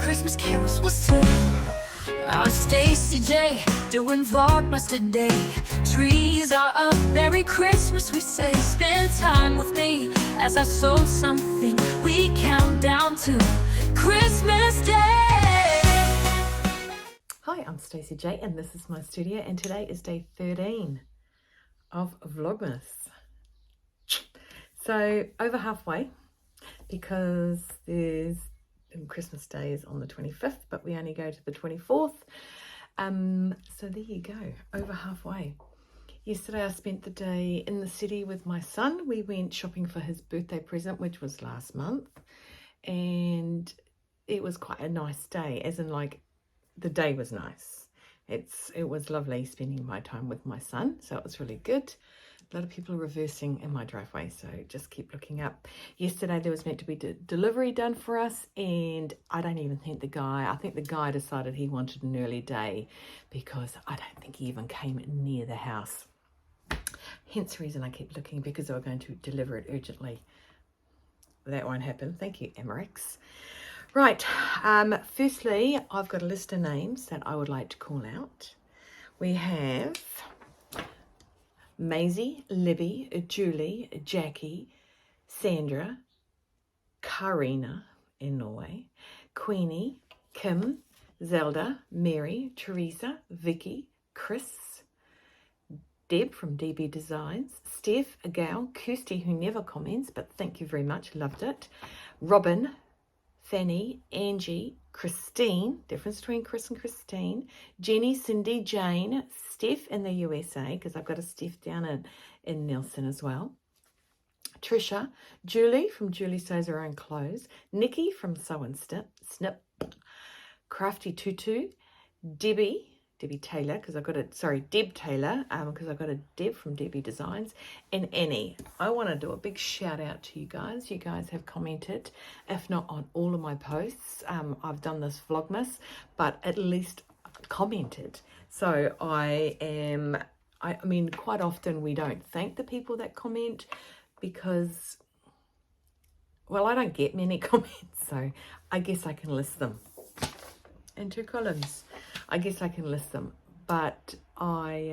Christmas carols will sing. I'm Stacey J, doing Vlogmas today. Trees are up, Merry Christmas we say. Spend time with me as I sow something. We count down to Christmas Day. Hi, I'm Stacey J and this is my studio, and today is day 13 of Vlogmas. So over halfway, because there's Christmas Day is on the 25th, but we only go to the 24th. So there you go, over halfway. Yesterday I spent the day in the city with my son. We went shopping for his birthday present, which was last month, and it was quite a nice day, as in like the day was nice. It was lovely spending my time with my son, so it was really good. A lot of people are reversing in my driveway, so just keep looking up. Yesterday there was meant to be delivery done for us, and I don't even think I think the guy decided he wanted an early day because I don't think he even came near the house. Hence the reason I keep looking, because they were going to deliver it urgently. That won't happen. Thank you, Emirates. Right, firstly, I've got a list of names that I would like to call out. We have Maisie, Libby, Julie, Jackie, Sandra, Karina in Norway, Queenie, Kim, Zelda, Mary, Teresa, Vicky, Chris, Deb from DB Designs, Steph, Gal, Kirsty, who never comments, but thank you very much, loved it, Robin, Fanny, Angie, Christine, difference between Chris and Christine, Jenny, Cindy, Jane, Steph in the USA, because I've got a Steph down in Nelson as well, Trisha, Julie from Julie Sews Her Own Clothes, Nikki from Sew and Snip, Crafty Tutu, Debbie Taylor, because I've got Deb Taylor, because I've got a Deb from DB Designs, and Annie. I want to do a big shout out to you guys. You guys have commented, if not on all of my posts. I've done this Vlogmas, but at least commented. So I mean, quite often we don't thank the people that comment because, well, I don't get many comments, so I guess I can list them in two columns. I guess I can list them, but I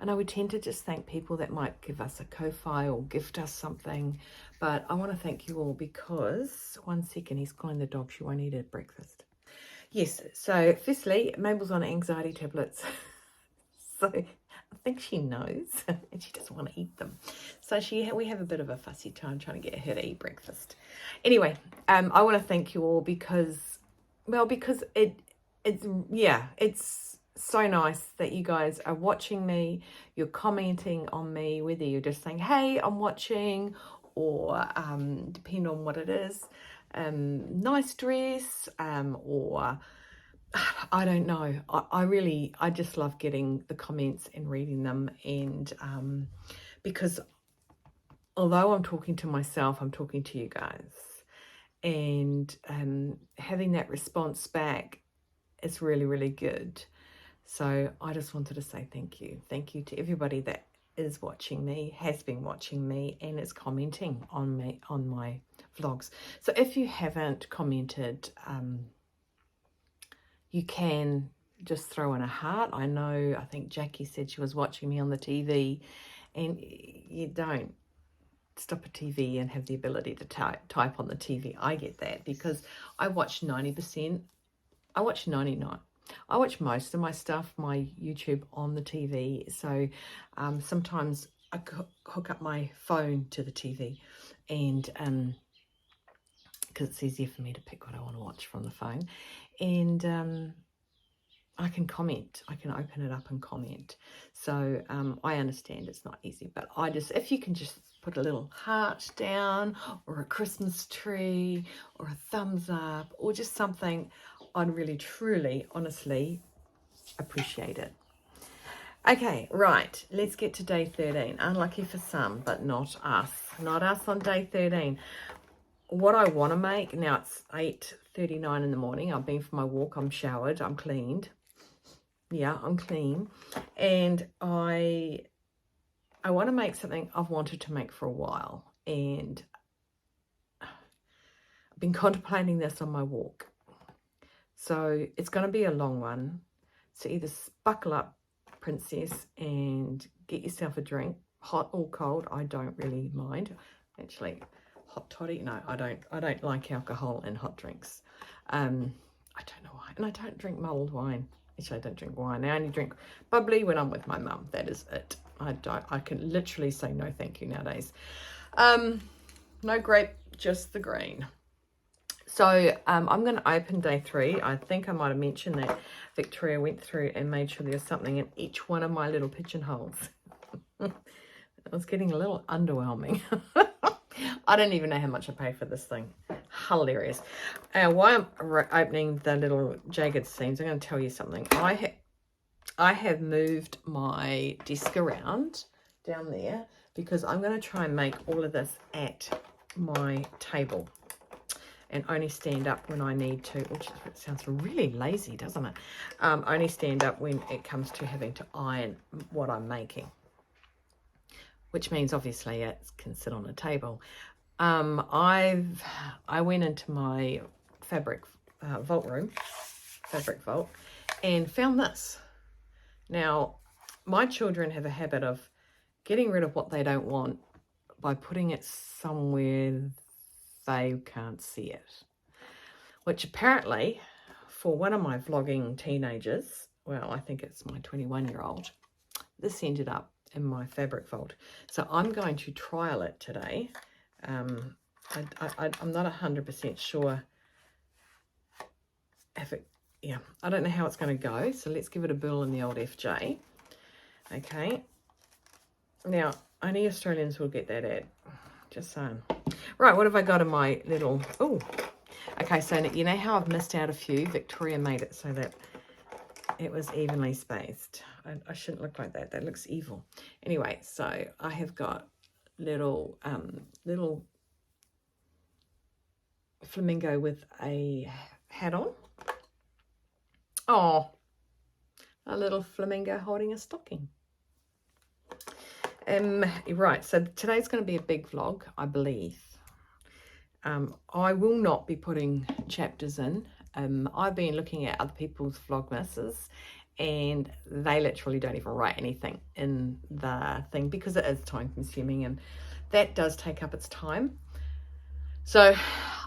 know we tend to just thank people that might give us a Ko-Fi or gift us something, but I want to thank you all because, one second, he's calling the dog, she won't eat her breakfast. Yes, so firstly, Mabel's on anxiety tablets, so I think she knows, and she doesn't want to eat them. So we have a bit of a fussy time trying to get her to eat breakfast. Anyway, I want to thank you all because it's so nice that you guys are watching me, you're commenting on me, whether you're just saying, hey, I'm watching, or depending on what it is, nice dress, or I don't know. I just love getting the comments and reading them, and because although I'm talking to myself, I'm talking to you guys, and having that response back is really, really good. So I just wanted to say thank you. Thank you to everybody that is watching me, has been watching me, and is commenting on me on my vlogs. So if you haven't commented, you can just throw in a heart. I think Jackie said she was watching me on the TV, and you don't stop a TV and have the ability to type on the TV. I get that because I watch 90%. I watch 99. I watch most of my stuff, my YouTube, on the TV. So sometimes I hook up my phone to the TV, and because it's easier for me to pick what I want to watch from the phone, and I can comment. I can open it up and comment. So I understand it's not easy, but if you can just put a little heart down, or a Christmas tree, or a thumbs up, or just something, I'd really, truly, honestly appreciate it. Okay, right, let's get to day 13. Unlucky for some, but not us. Not us on day 13. What I want to make, now it's 8:39 in the morning. I've been for my walk. I'm showered. I'm cleaned. Yeah, I'm clean. And I want to make something I've wanted to make for a while. And I've been contemplating this on my walk. So it's going to be a long one. So either buckle up, princess, and get yourself a drink, hot or cold. I don't really mind. Actually, hot toddy. No, I don't like alcohol in hot drinks. I don't know why. And I don't drink mulled wine. Actually, I don't drink wine. I only drink bubbly when I'm with my mum. That is it. I can literally say no thank you nowadays. No grape, just the green. So I'm going to open day 3. I think I might have mentioned that Victoria went through and made sure there's something in each one of my little pigeonholes. It was getting a little underwhelming. I don't even know how much I paid for this thing. Hilarious. While I'm opening the little jagged seams, I'm going to tell you something. I have moved my desk around down there because I'm going to try and make all of this at my table and only stand up when I need to, which sounds really lazy, doesn't it? Only stand up when it comes to having to iron what I'm making, which means obviously it can sit on a table. I went into my fabric vault, and found this. Now, my children have a habit of getting rid of what they don't want by putting it somewhere they can't see it. Which apparently, for one of my vlogging teenagers, well, I think it's my 21-year-old, this ended up in my fabric vault. So I'm going to trial it today. I'm not 100% sure if it, yeah, I don't know how it's going to go. So let's give it a bill in the old FJ. Okay. Now, only Australians will get that ad. Just saying. Right, what have I got in my little, oh, okay, so you know how I've missed out a few? Victoria made it so that it was evenly spaced. I shouldn't look like that. That looks evil. Anyway, so I have got little flamingo with a hat on. Oh, a little flamingo holding a stocking. Right, so today's going to be a big vlog, I believe. I will not be putting chapters in. I've been looking at other people's Vlogmases, and they literally don't even write anything in the thing because it is time consuming, and that does take up its time. So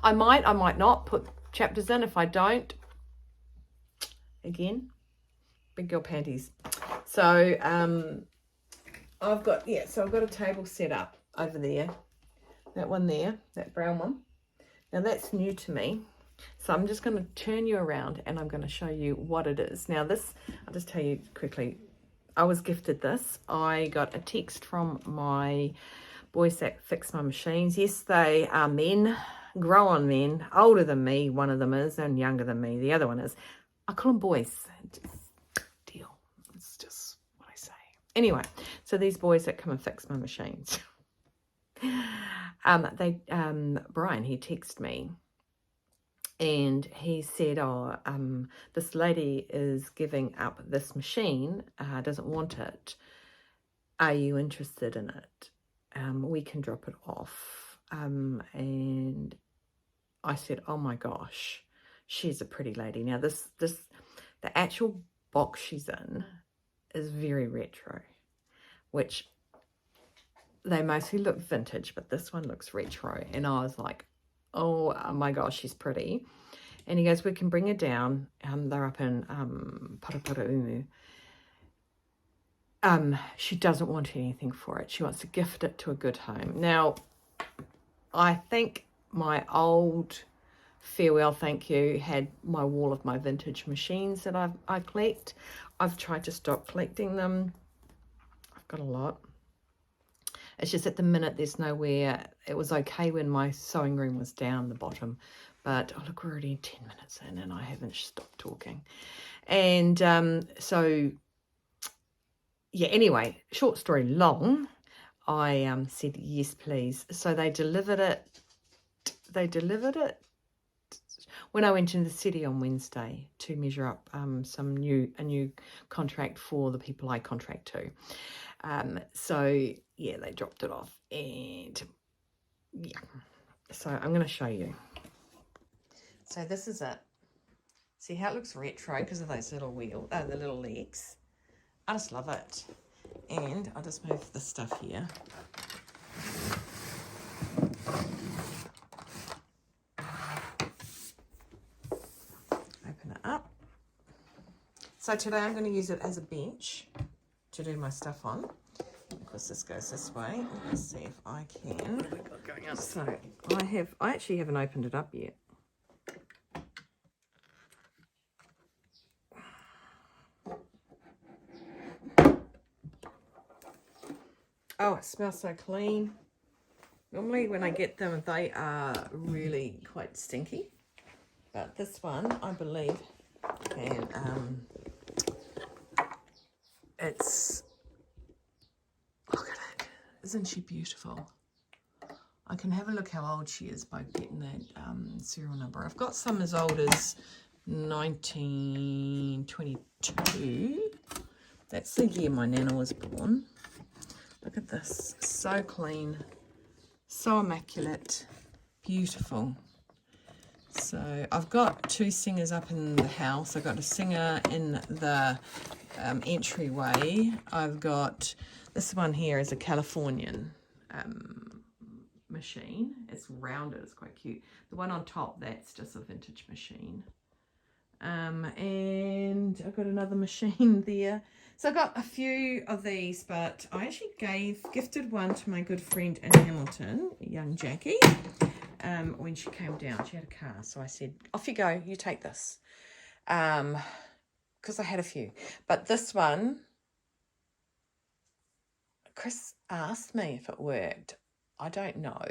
I might not put chapters in. If I don't, again, big girl panties. So I've got a table set up over there. That one there, that brown one. Now that's new to me. So I'm just going to turn you around and I'm going to show you what it is. Now this, I'll just tell you quickly, I was gifted this. I got a text from my boys that fix my machines. Yes, they are men, grown men, older than me, one of them is, and younger than me, the other one is. I call them boys. Deal. It's just what I say. Anyway, so these boys that come and fix my machines. Brian, he texted me and he said, this lady is giving up this machine, doesn't want it. Are you interested in it? We can drop it off. And I said, oh my gosh, she's a pretty lady. Now the actual box she's in is very retro, which they mostly look vintage, but this one looks retro. And I was like, oh my gosh, she's pretty. And he goes, we can bring her down. They're up in Paraparaumu. She doesn't want anything for it. She wants to gift it to a good home. Now, I think my old farewell thank you had my wall of my vintage machines that I collect. I've tried to stop collecting them. I've got a lot. It's just at the minute there's nowhere. It was okay when my sewing room was down the bottom, but oh look, we're already 10 minutes in and I haven't stopped talking. And so yeah, anyway, short story long, I said yes please. So they delivered it when I went into the city on Wednesday to measure up a new contract for the people I contract to. So yeah, they dropped it off, and yeah, so I'm going to show you. So this is it. See how it looks retro because of those little wheels, the little legs. I just love it. And I'll just move the stuff here. Open it up. So today I'm going to use it as a bench to do my stuff on. Of course, this goes this way. Let's see if I can. What have we got going on? So I actually haven't opened it up yet. Oh, it smells so clean. Normally when I get them, they are really quite stinky. But this one, I believe, can, it's, look at it. Isn't she beautiful? I can have a look how old she is by getting that serial number. I've got some as old as 1922. That's the year my Nana was born. Look at this, so clean, so immaculate, beautiful. So I've got two singers up in the house. I've got a singer in the entryway. I've got, this one here is a Californian machine. It's rounded, it's quite cute. The one on top, that's just a vintage machine. And I've got another machine there. So I got a few of these, but I actually gifted one to my good friend in Hamilton, young Jackie, when she came down. She had a car, so I said, off you go, you take this. Because I had a few. But this one, Chris asked me if it worked. I don't know.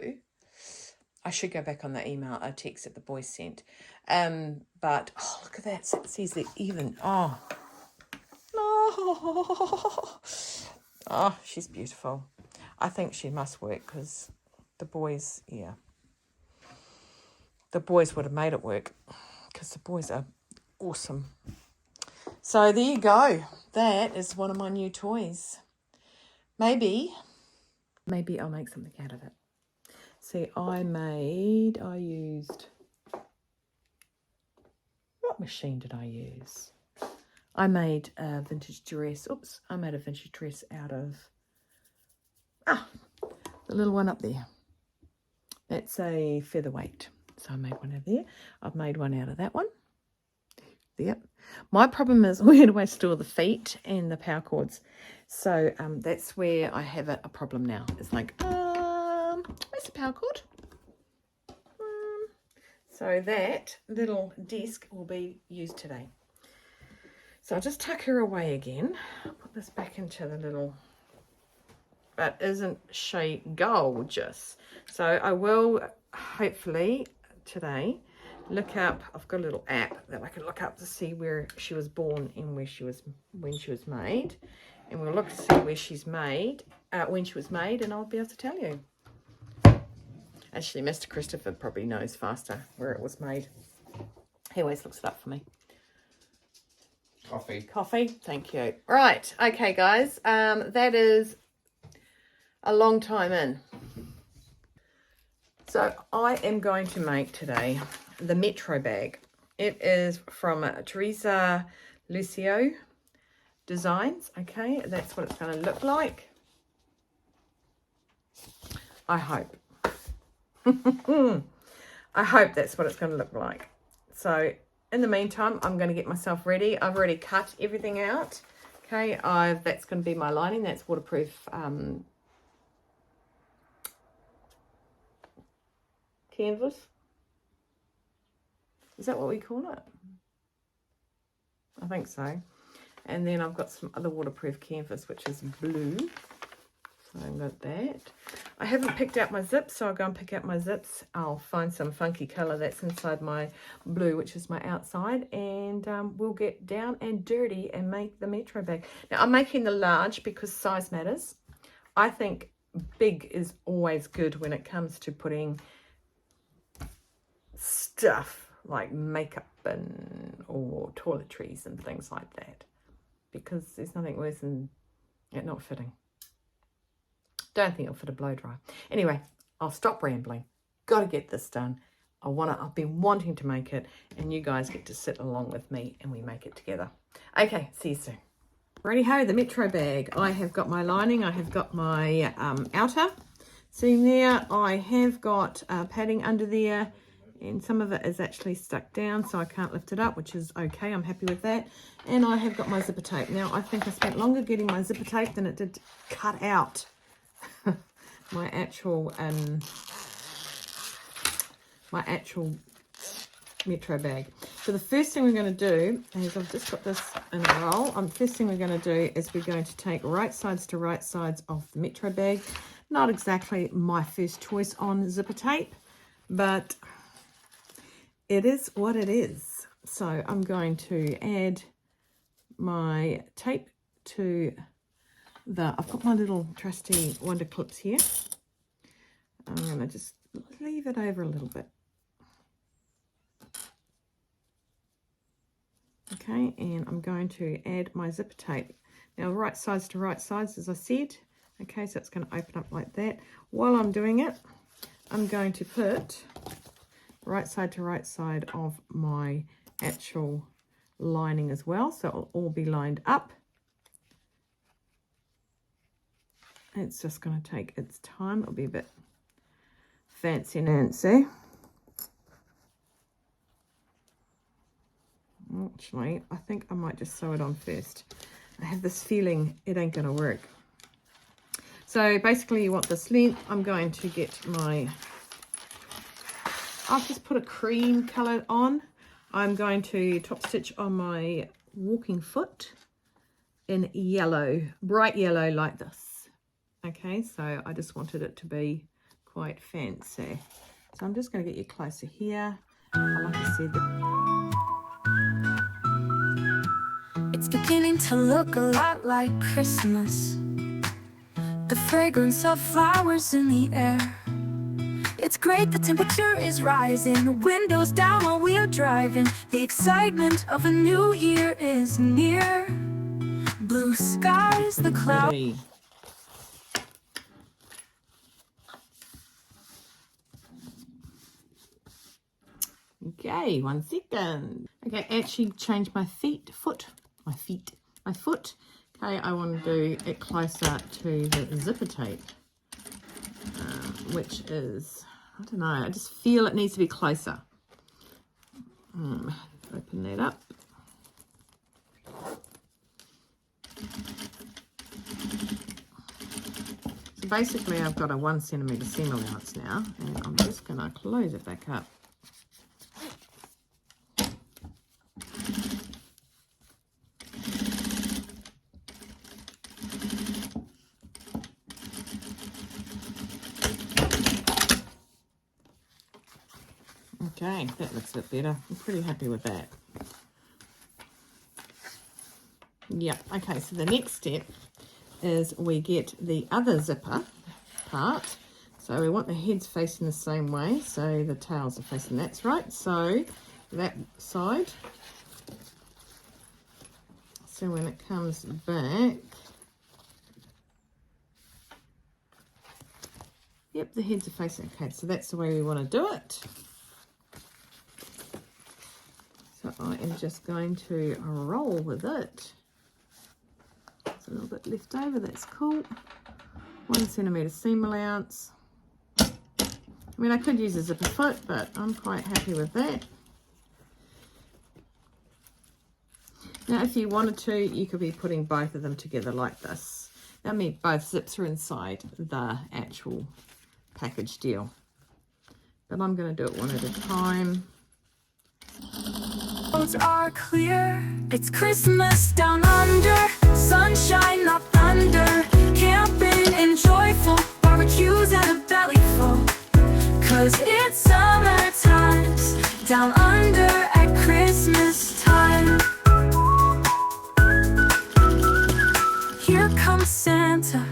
I should go back on the email, a text that the boys sent. But, oh, look at that. It says that even, oh, she's beautiful. I think she must work because the boys, yeah. The boys would have made it work because the boys are awesome. So there you go. That is one of my new toys. Maybe I'll make something out of it. See, what machine did I use? I made a vintage dress. Oops, I made a vintage dress out of, the little one up there. That's a featherweight. So I made one out of there. I've made one out of that one. Yep. My problem is, where do I store the feet and the power cords? So that's where I have a problem now. It's like, where's the power cord? So that little desk will be used today. So I'll just tuck her away again. Put this back into the little, but isn't she gorgeous? So I will hopefully today look up, I've got a little app that I can look up to see where she was born and when she was made. And we'll look to see where she's made, when she was made, and I'll be able to tell you. Actually, Mr. Christopher probably knows faster where it was made. He always looks it up for me. Coffee, thank you. Right, okay guys, that is a long time in. So I am going to make today the Metro bag. It is from Teresa Lucio Designs. Okay, that's what it's going to look like. I hope. I hope that's what it's going to look like. So in the meantime, I'm going to get myself ready. I've already cut everything out. Okay, that's going to be my lining. That's waterproof canvas. Is that what we call it? I think so. And then I've got some other waterproof canvas, which is blue. So I've got that. I haven't picked out my zips, so I'll go and pick out my zips. I'll find some funky colour that's inside my blue, which is my outside, and we'll get down and dirty and make the Metro bag. Now, I'm making the large because size matters. I think big is always good when it comes to putting stuff like makeup or toiletries and things like that, because there's nothing worse than it not fitting. Don't think it'll fit a blow dry. Anyway, I'll stop rambling. Got to get this done. I've been wanting to make it, and you guys get to sit along with me and we make it together. Okay, see you soon. Righty-ho, the Metro bag. I have got my lining, I have got my outer seam there, I have got padding under there, and some of it is actually stuck down, so I can't lift it up, which is okay, I'm happy with that. And I have got my zipper tape. Now, I think I spent longer getting my zipper tape than it did to cut out my actual Metro bag. So the first thing we're going to do is, I've just got this in a roll. First thing we're going to do is we're going to take right sides to right sides of the Metro bag. Not exactly my first choice on zipper tape, but it is what it is. So I'm going to add my tape to I've got my little trusty Wonder Clips here. I'm going to just leave it over a little bit. Okay, and I'm going to add my zipper tape. Now, right sides to right sides, as I said. Okay, so it's going to open up like that. While I'm doing it, I'm going to put right side to right side of my actual lining as well, so it'll all be lined up. It's just going to take its time. It'll be a bit fancy-nancy. Actually, I think I might just sew it on first. I have this feeling it ain't going to work. So basically you want this length. I'm going to get I've just put a cream colour on. I'm going to top stitch on my walking foot in yellow, bright yellow like this. Okay, so I just wanted it to be quite fancy. So I'm just going to get you closer here. Like I said, It's beginning to look a lot like Christmas. The fragrance of flowers in the air. It's great, the temperature is rising. The windows down while we are driving. The excitement of a new year is near. Blue skies, the clouds. Okay, 1 second. Okay, actually changed my foot. Okay, I want to do it closer to the zipper tape, which is, I don't know, I just feel it needs to be closer. Open that up. So basically I've got a 1 centimetre seam allowance now, and I'm just going to close it back up. Okay, that looks a bit better. I'm pretty happy with that. Yeah, okay, so the next step is we get the other zipper part. So we want the heads facing the same way, so the tails are facing, that's right. So that side. So when it comes back, yep, the heads are facing. Okay, so that's the way we want to do it. So I am just going to roll with it. There's a little bit left over, that's cool. 1 centimetre seam allowance. I mean, I could use a zipper foot, but I'm quite happy with that. Now, if you wanted to, you could be putting both of them together like this. I mean, both zips are inside the actual package deal. But I'm going to do it one at a time. Roads are clear, it's Christmas down under. Sunshine, not thunder. Camping and joyful, barbecues and a belly full. Cause it's summer times down under at Christmas time. Here comes Santa,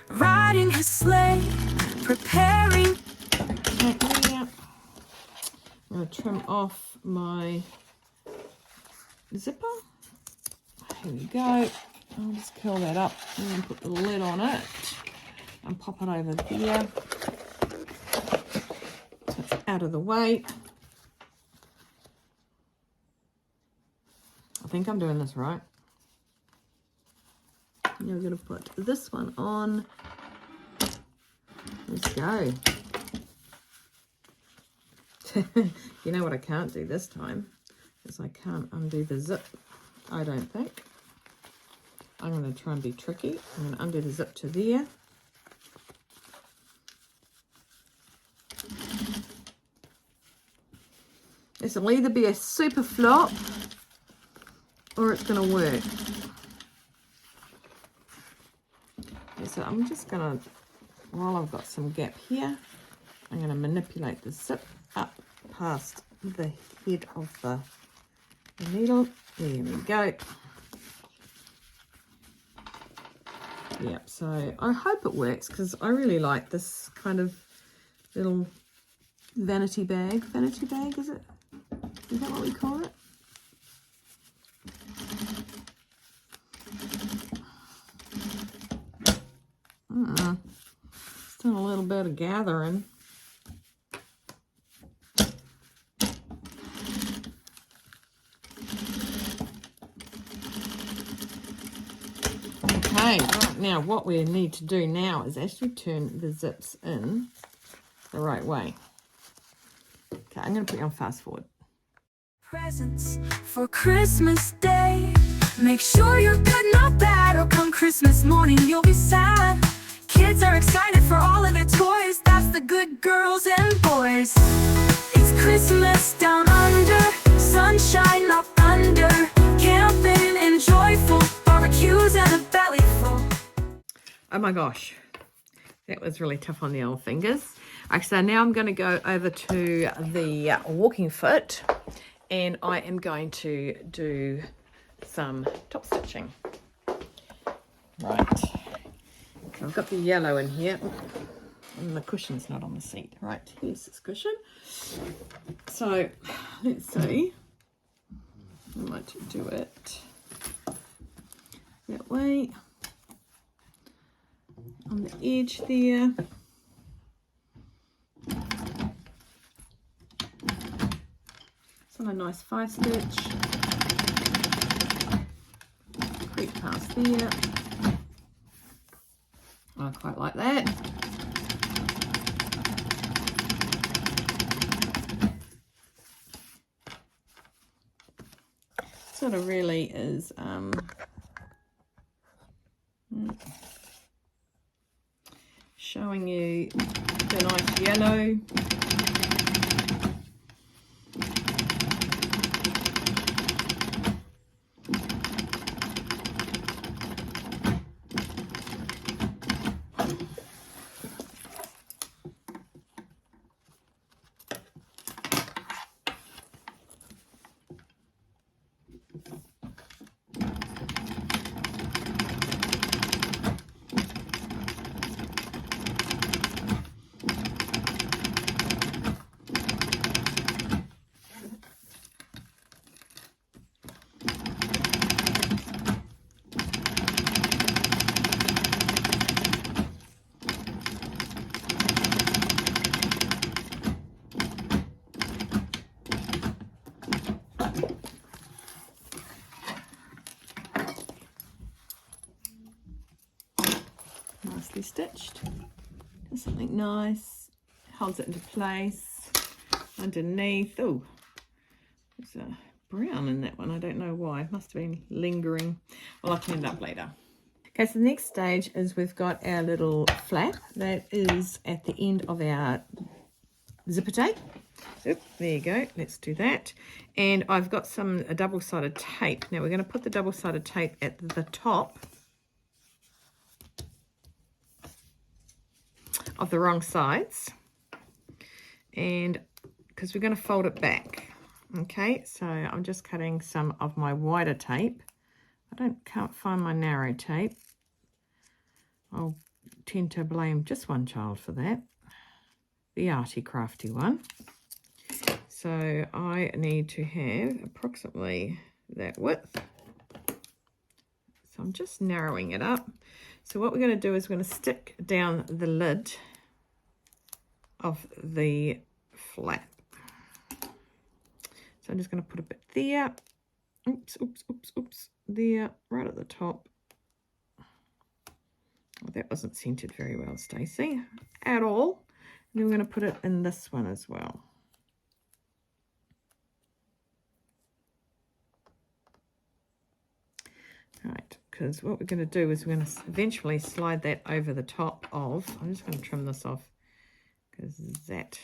riding his sleigh, preparing. I'm going to trim off my zipper. Here we go. I'll just curl that up and then put the lid on it and pop it over there so it's out of the way. think I'm doing this right. Now we're going to put this one on. Let's go. You know what I can't do this time is I can't undo the zip, I don't think. I'm going to try and be tricky. I'm going to undo the zip to there. This will either be a super flop or it's going to work. Okay, so I'm just going to, while I've got some gap here, I'm going to manipulate the zip up past the head of the needle. There we go. Yep, so I hope it works because I really like this kind of little vanity bag. Vanity bag, is it? Is that what we call it? Still a little bit of gathering. Okay, right now what we need to do now is actually turn the zips in the right way. Okay, I'm going to put you on fast forward. Presents for Christmas Day. Make sure you're good, not bad, or come Christmas morning you'll be sad. Kids are excited for all of their toys. That's the good girls and boys. It's Christmas down under, sunshine up under, camping and joyful, barbecues and a belly full. Oh my gosh, that was really tough on the old fingers. Okay, so now I'm going to go over to the walking foot and I am going to do some top stitching. Right, so I've got the yellow in here and the cushion's not on the seat. Right, here's this cushion. So let's see, I might do it that way on the edge there. It's on a nice 5-stitch. Creep past there. I quite like that. Sort of really is showing you the nice yellow. Nicely stitched. Just something nice. Holds it into place. Underneath. Oh, there's a brown in that one. I don't know why. It must have been lingering. Well, I'll clean it up later. Okay, so the next stage is we've got our little flap that is at the end of our zipper tape. Oop, there you go. Let's do that. And I've got a double-sided tape. Now we're going to put the double-sided tape at the top of the wrong sides, and because we're going to fold it back. Okay, so I'm just cutting some of my wider tape. I can't find my narrow tape. I'll tend to blame just one child for that, the arty crafty one. So I need to have approximately that width. So I'm just narrowing it up. So what we're going to do is we're going to stick down the lid of the flap. So I'm just going to put a bit there Oops, oops, oops, oops. There, right at the top. Oh, that wasn't centered very well, Stacey, at all. And then we're going to put it in this one as well. Right, because what we're going to do is we're going to eventually slide that over the top of, I'm just going to trim this off because that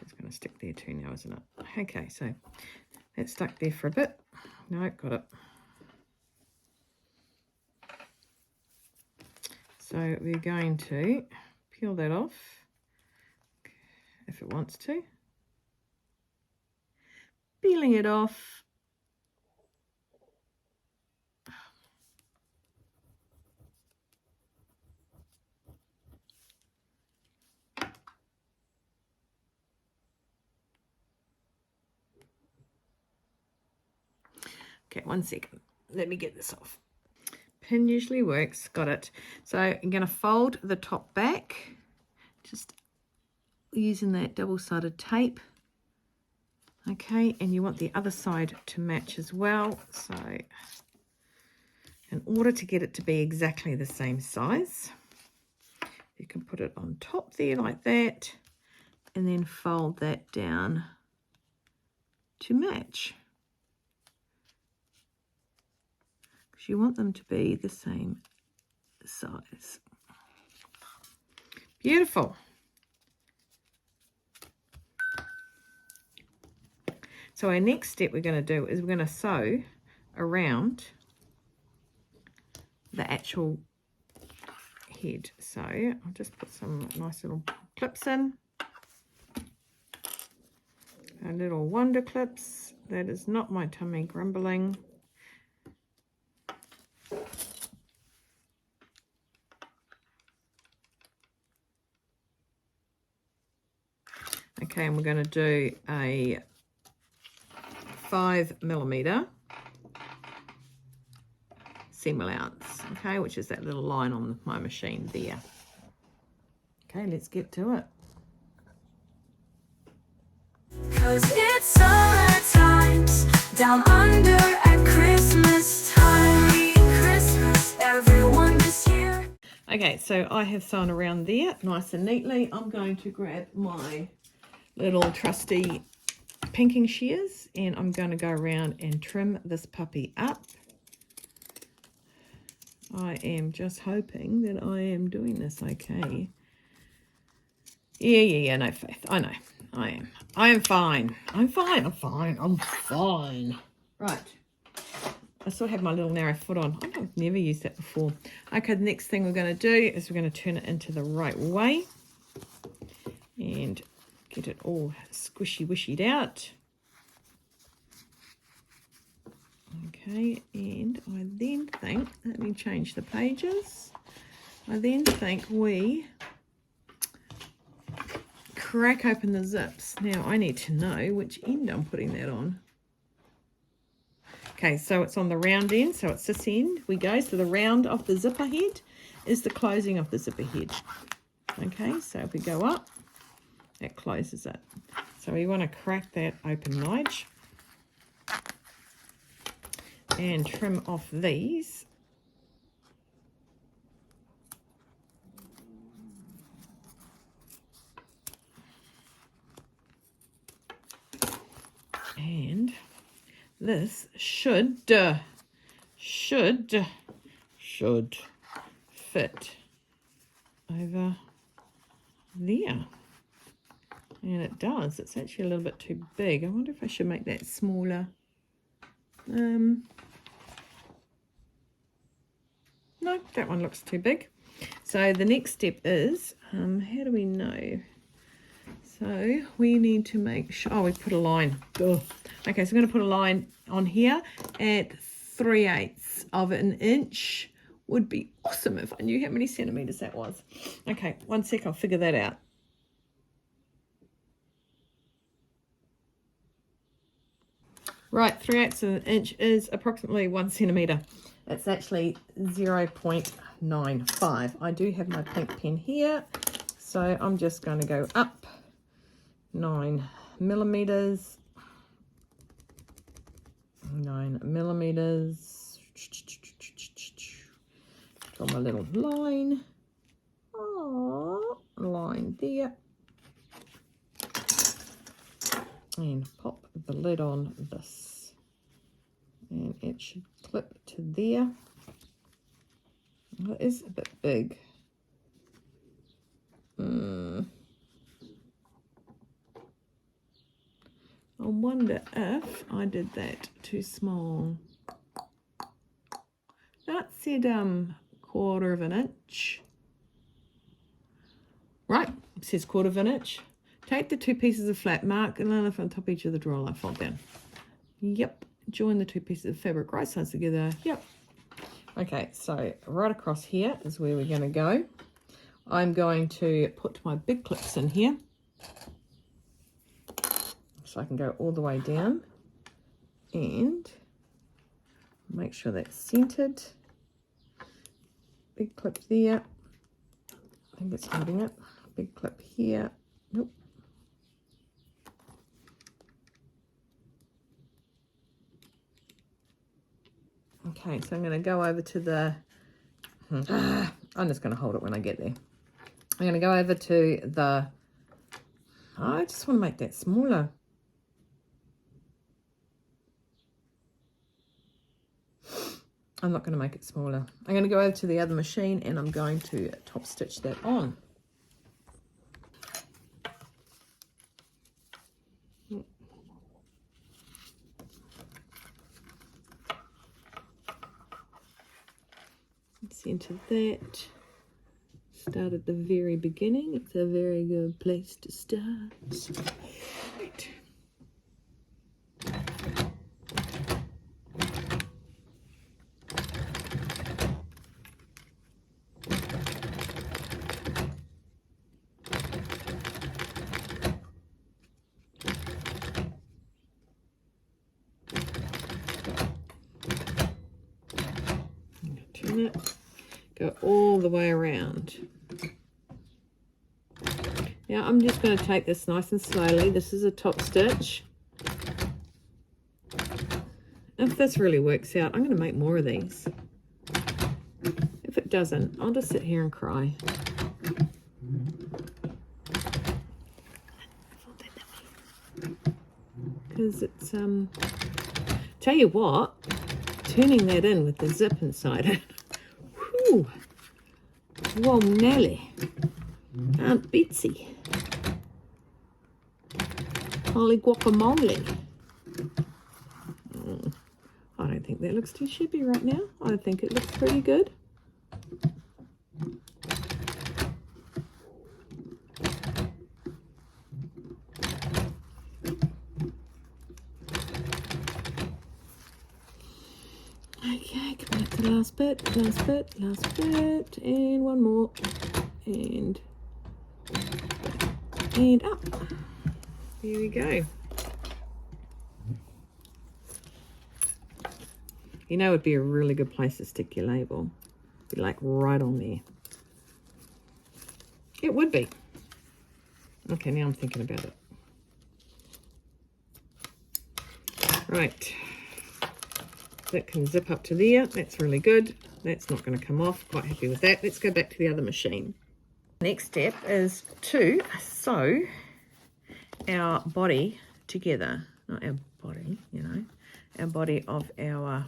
is going to stick there too now, isn't it? Okay, so that's stuck there for a bit. No, got it. So we're going to peel that off if it wants to. Peeling it off. Okay, 1 second. Let me get this off. Pin usually works. Got it. So I'm going to fold the top back, just using that double-sided tape. Okay, and you want the other side to match as well. So in order to get it to be exactly the same size, you can put it on top there like that, and then fold that down to match. You want them to be the same size. Beautiful. So our next step we're going to do is we're going to sew around the actual head. So I'll just put some nice little clips in. Our little wonder clips. That is not my tummy grumbling. Okay, and we're going to do a 5mm seam allowance, okay, which is that little line on my machine there. Okay, let's get to it. 'Cause it's summer times down under at Christmas time. Christmas, everyone this year. Okay, so I have sewn around there nice and neatly. I'm going to grab my little trusty pinking shears and I'm going to go around and trim this puppy up. I am just hoping that I am doing this okay. Yeah, no, Faith, I know. I am fine. I'm fine. Right. I still have my little narrow foot on. I've never used that before. Okay, the next thing we're going to do is we're going to turn it into the right way and get it all squishy-wishied out. Okay, and I then think, let me change the pages. I then think we crack open the zips. Now I need to know which end I'm putting that on. Okay, so it's on the round end, so it's this end we go. So the round of the zipper head is the closing of the zipper head. Okay, so if we go up, that closes it. So we want to crack that open large and trim off these. And this should fit over there. And it does. It's actually a little bit too big. I wonder if I should make that smaller. No, that one looks too big. So the next step is, how do we know? So we need to make sure, oh, we put a line. Ugh. Okay, so I'm going to put a line on here at 3/8 of an inch. Would be awesome if I knew how many centimeters that was. Okay, 1 sec, I'll figure that out. Right, 3/8 of an inch is approximately 1 centimeter. It's actually 0.95. I do have my pink pen here, so I'm just going to go up 9 millimeters. 9mm. Draw my little line. Oh, line there. And pop the lid on this. And it should clip to there. It is a bit big. I wonder if I did that too small. That said 1/4 of an inch. Right, it says 1/4 of an inch. Take the 2 pieces of flat, mark and line up on top of each of the draw line, fold down. Yep, join the 2 pieces of fabric right sides together. Yep. Okay, so right across here is where we're going to go. I'm going to put my big clips in here. So I can go all the way down and make sure that's centered. Big clip there. I think it's holding it. Big clip here. Nope. Okay, so I'm going to go over to the... I'm just going to hold it when I get there. I'm going to go over to the... I just want to make that smaller. I'm not going to make it smaller. I'm going to go over to the other machine and I'm going to top stitch that on. Center that. Start at the very beginning. It's a very good place to start. Right. Turn it. Go all the way around. Now I'm just going to take this nice and slowly. This is a top stitch. If this really works out, I'm going to make more of these. If it doesn't, I'll just sit here and cry. Because it's, tell you what, turning that in with the zip inside it. Whew. Whoa, Nelly. Aunt Betsy. Holy guacamole. I don't think that looks too shabby right now. I think it looks pretty good. Okay, come back to the last bit, and one more, and up. Here we go. You know, it'd be a really good place to stick your label. Be like right on there. It would be. Okay, now I'm thinking about it. Right. That can zip up to there. That's really good. That's not going to come off. Quite happy with that. Let's go back to the other machine. Next step is to sew our body together. Not our body, you know. Our body of our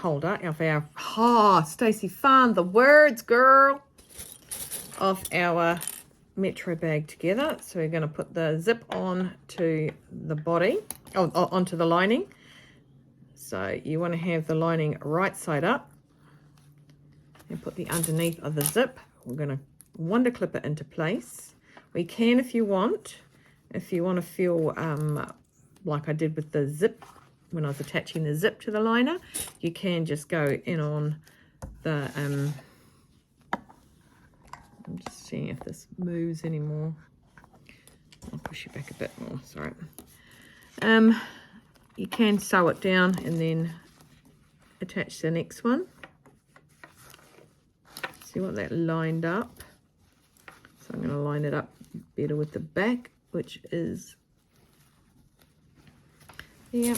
holder, Stacey found the words, girl, of our metro bag together. So we're going to put the zip on to the body, onto the lining. So you want to have the lining right side up and put the underneath of the zip. We're going to wonder clip it into place. We can, if you want to feel like I did with the zip when I was attaching the zip to the liner, you can just go in on the I'm just seeing if this moves anymore. I'll push it back a bit more, sorry. You can sew it down and then attach the next one. See what that lined up? So I'm going to line it up better with the back, which is Yep.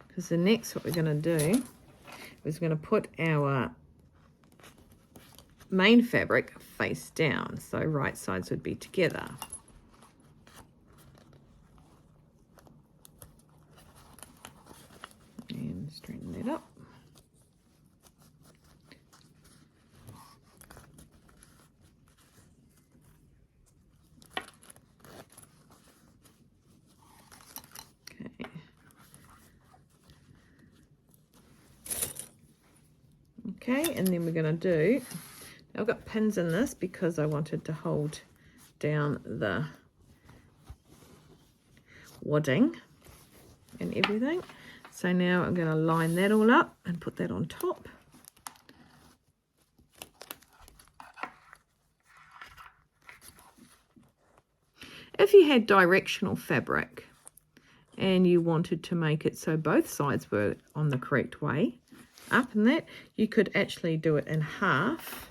Because the next what we're going to do is going to put our main fabric face down, so right sides would be together. And straighten that up. Okay, and then we're going to do, I've got pins in this because I wanted to hold down the wadding and everything. So now I'm going to line that all up and put that on top. If you had directional fabric and you wanted to make it so both sides were on the correct way up and that, you could actually do it in half,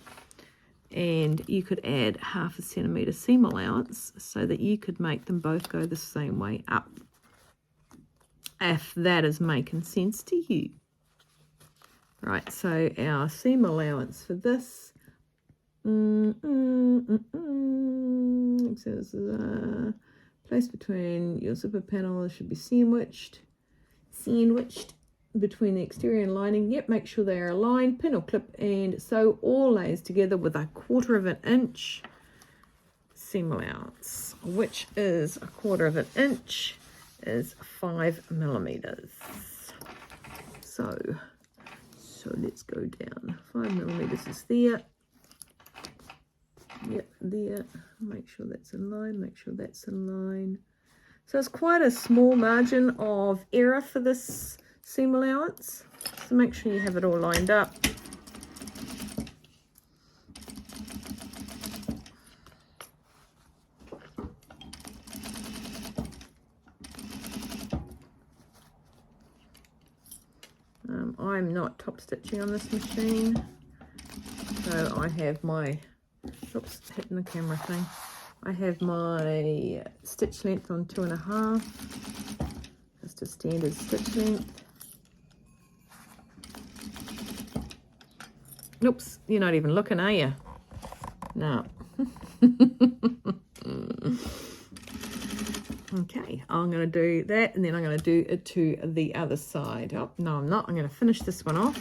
and you could add 1/2 centimetre seam allowance so that you could make them both go the same way up, if that is making sense to you. Right, so our seam allowance for this says place between your zipper panel should be sandwiched between the exterior and lining. Yep, make sure they are aligned, pin or clip, and sew all layers together with 1/4 inch seam allowance, which is 1/4 inch is 5 millimeters. So let's go down. 5 millimeters is there. Yep, there. Make sure that's in line. Make sure that's in line. So it's quite a small margin of error for this seam allowance. So make sure you have it all lined up. I'm not top stitching on this machine, so I have my, oops, hitting the camera thing. I have my stitch length on 2.5, just a standard stitch length. Oops, you're not even looking, are you? No. Okay, I'm going to do that, and then I'm going to do it to the other side. Oh, no, I'm not. I'm going to finish this one off.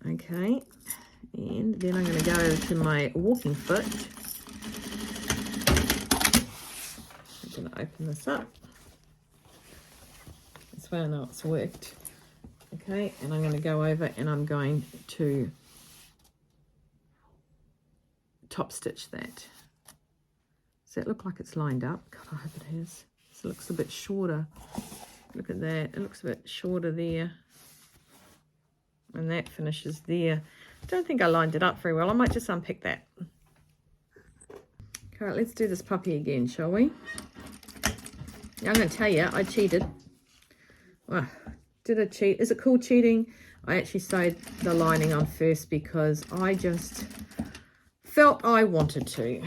Okay, and then I'm going to go over to my walking foot. I'm going to open this up. This way I know it's worked. Okay, and I'm going to go over and I'm going to top stitch that. Does that look like it's lined up? God, I hope it has. This looks a bit shorter. Look at that. It looks a bit shorter there. And that finishes there. I don't think I lined it up very well. I might just unpick that. All right, let's do this puppy again, shall we? I'm going to tell you, I cheated. Well, did I cheat? Is it called cheating? I actually sewed the lining on first because I just felt I wanted to.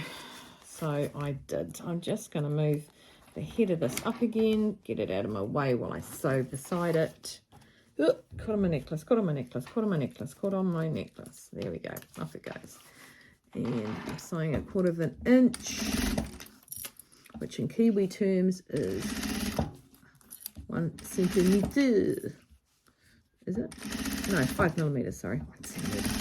So I did. I'm just going to move the head of this up again, get it out of my way while I sew beside it. Ooh, caught on my necklace, caught on my necklace, caught on my necklace, caught on my necklace. There we go. Off it goes. And I'm sewing 1/4 inch, which in Kiwi terms is 1 centimetre. Is it? No, 5 millimeters, sorry. 1 centimetre.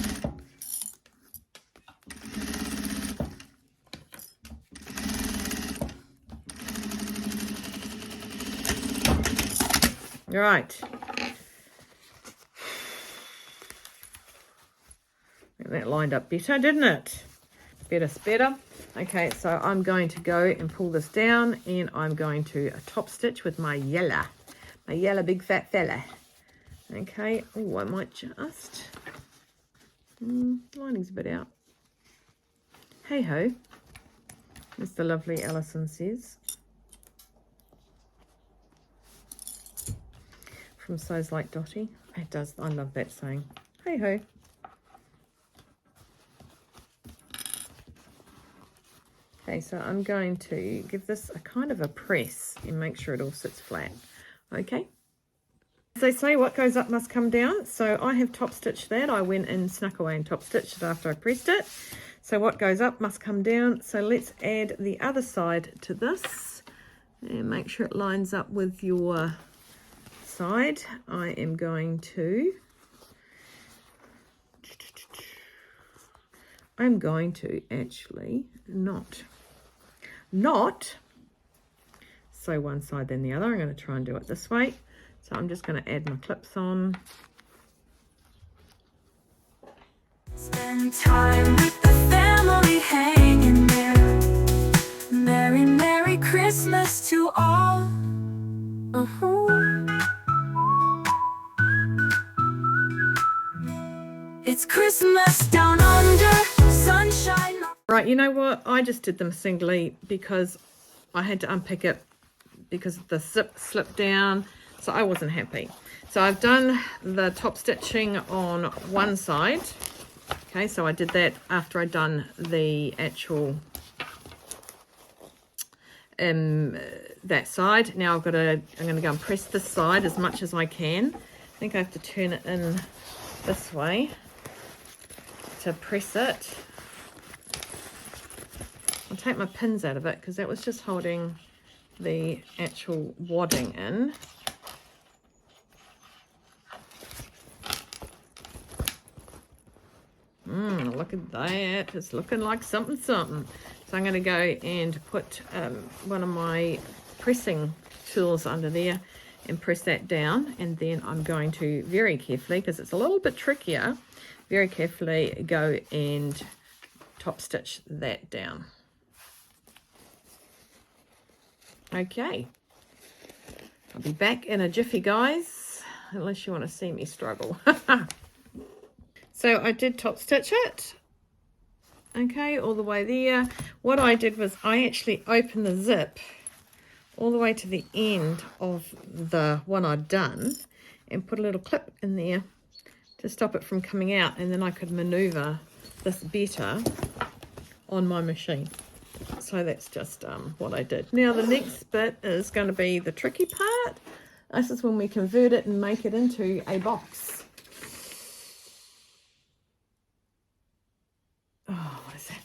All right. And that lined up better, didn't it? Better. Okay, so I'm going to go and pull this down, and I'm going to top stitch with my yellow big fat fella. Okay, oh, I might just, lining's a bit out. Hey ho, as the lovely Alison says. From Sews Like Dotty. It does, I love that saying. Hey ho. Okay, so I'm going to give this a kind of a press and make sure it all sits flat. Okay. As they say, what goes up must come down. So I have top stitched that. I went and snuck away and top stitched it after I pressed it. So what goes up must come down. So let's add the other side to this and make sure it lines up with your side. I am going to actually not sew one side then the other. I'm going to try and do it this way. So I'm just going to add my clips on. Spend time with the family hanging there. Merry, Merry Christmas to all. It's Christmas down under, sunshine. Right, you know what? I just did them singly because I had to unpick it because the zip slipped down, so I wasn't happy. So I've done the top stitching on one side. Okay, so I did that after I'd done the actual that side. Now I'm going to go and press this side as much as I can. I think I have to turn it in this way to press it. I'll take my pins out of it because that was just holding the actual wadding in. Look at that. It's looking like something. So I'm going to go and put one of my pressing tools under there and press that down. And then I'm going to very carefully, because it's a little bit trickier, very carefully go and top stitch that down. Okay, I'll be back in a jiffy, guys, unless you want to see me struggle. So I did top stitch it, okay, all the way there. What I did was I actually opened the zip all the way to the end of the one I'd done and put a little clip in there to stop it from coming out, and then I could maneuver this better on my machine. So that's just what I did. Now the next bit is going to be the tricky part. This is when we convert it and make it into a box. Oh, what is that?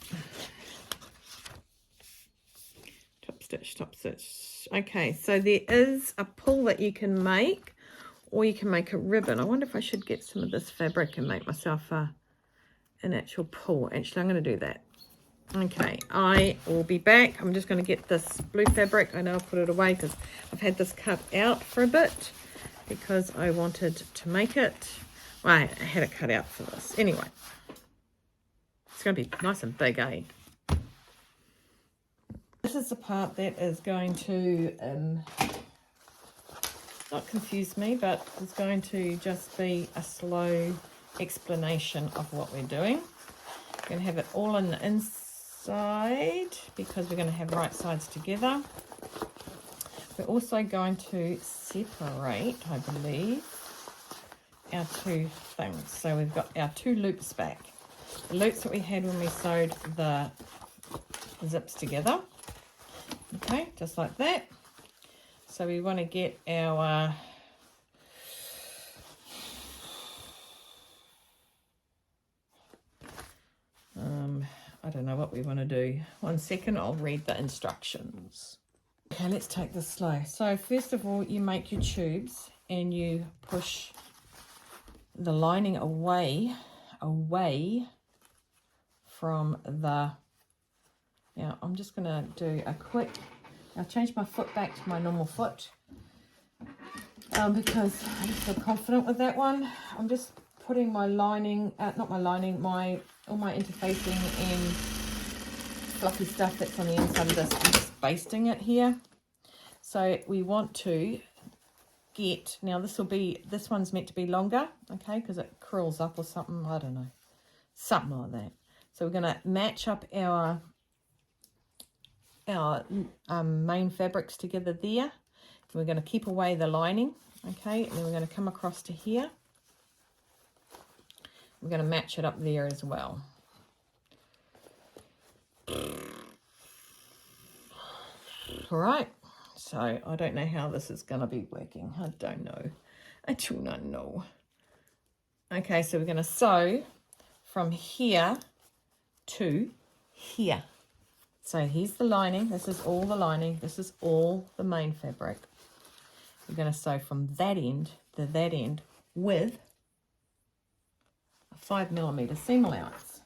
Top stitch, top stitch. Okay, so there is a pull that you can make, or you can make a ribbon. I wonder if I should get some of this fabric and make myself an actual pull. Actually, I'm going to do that. Okay, I will be back. I'm just going to get this blue fabric. I know I'll put it away because I've had this cut out for a bit because I wanted to make it. Well, I had it cut out for this. Anyway, it's going to be nice and big, eh? This is the part that is going to not confuse me, but it's going to just be a slow explanation of what we're doing. We're going to have it all on the inside because we're going to have right sides together. We're also going to separate, I believe, our two things. So we've got our two loops back. The loops that we had when we sewed the zips together. Okay, just like that. So we want to get our I don't know what we want to do. 1 second, I'll read the instructions. Okay, let's take this slow. So first of all, you make your tubes and you push the lining away from the... Now, I'm just going to do a quick... I'll change my foot back to my normal foot because I just feel confident with that one. I'm just putting my lining, not my lining, all my interfacing and fluffy stuff that's on the inside of this. I'm just basting it here. So we want to get, now this one's meant to be longer, okay, because it curls up or something, I don't know, something like that. So we're going to match up our main fabrics together there. We're going to keep away the lining, okay, and then we're going to come across to here. We're going to match it up there as well. all right. So I don't know how this is going to be working. I don't know. I do not know. Okay, so we're going to sew from here to here. So here's the lining. This is all the lining. This is all the main fabric. We're going to sew from that end to that end with a 5mm seam allowance,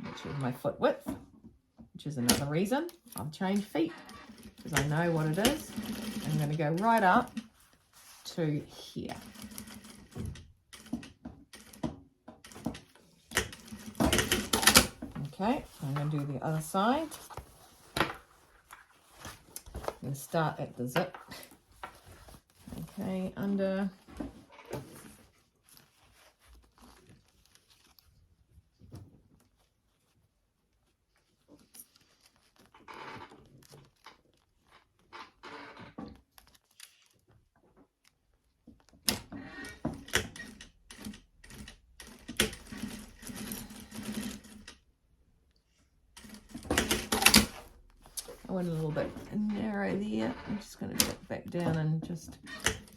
which is my foot width, which is another reason I've changed feet, because I know what it is. I'm going to go right up to here. Okay, I'm going to do the other side. I'm going to start at the zip. Okay, under. I went a little bit narrow there. I'm just going to drop back down and just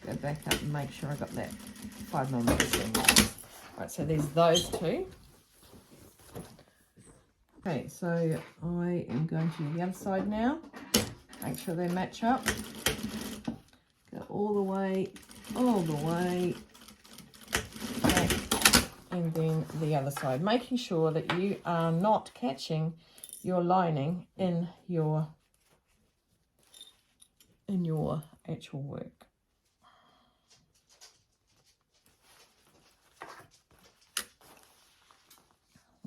go back up and make sure I got that 5mm seam. Right, so there's those two. Okay, so I am going to do the other side now. Make sure they match up. Go all the way, back, and then the other side. Making sure that you are not catching your lining in your actual work.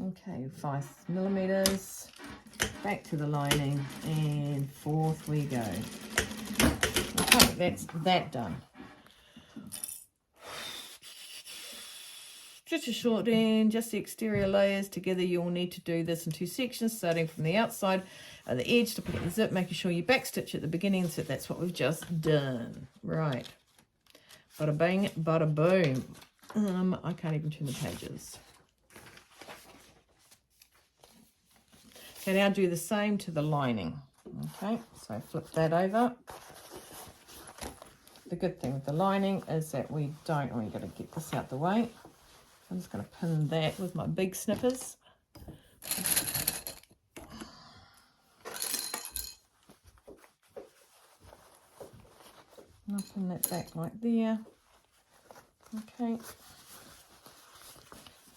Okay, 5mm, back to the lining, and forth we go. Okay, that's that done. Just a short end, just the exterior layers together. You'll need to do this in 2 sections, starting from the outside of the edge to put the zip, making sure you back stitch at the beginning. So that's what we've just done. Right. Bada bing, bada boom. I can't even turn the pages. Okay, now do the same to the lining. Okay, so flip that over. The good thing with the lining is that we don't, oh, you've got to get this out the way. I'm just going to pin that with my big snippers. And I'll pin that back like there. Okay.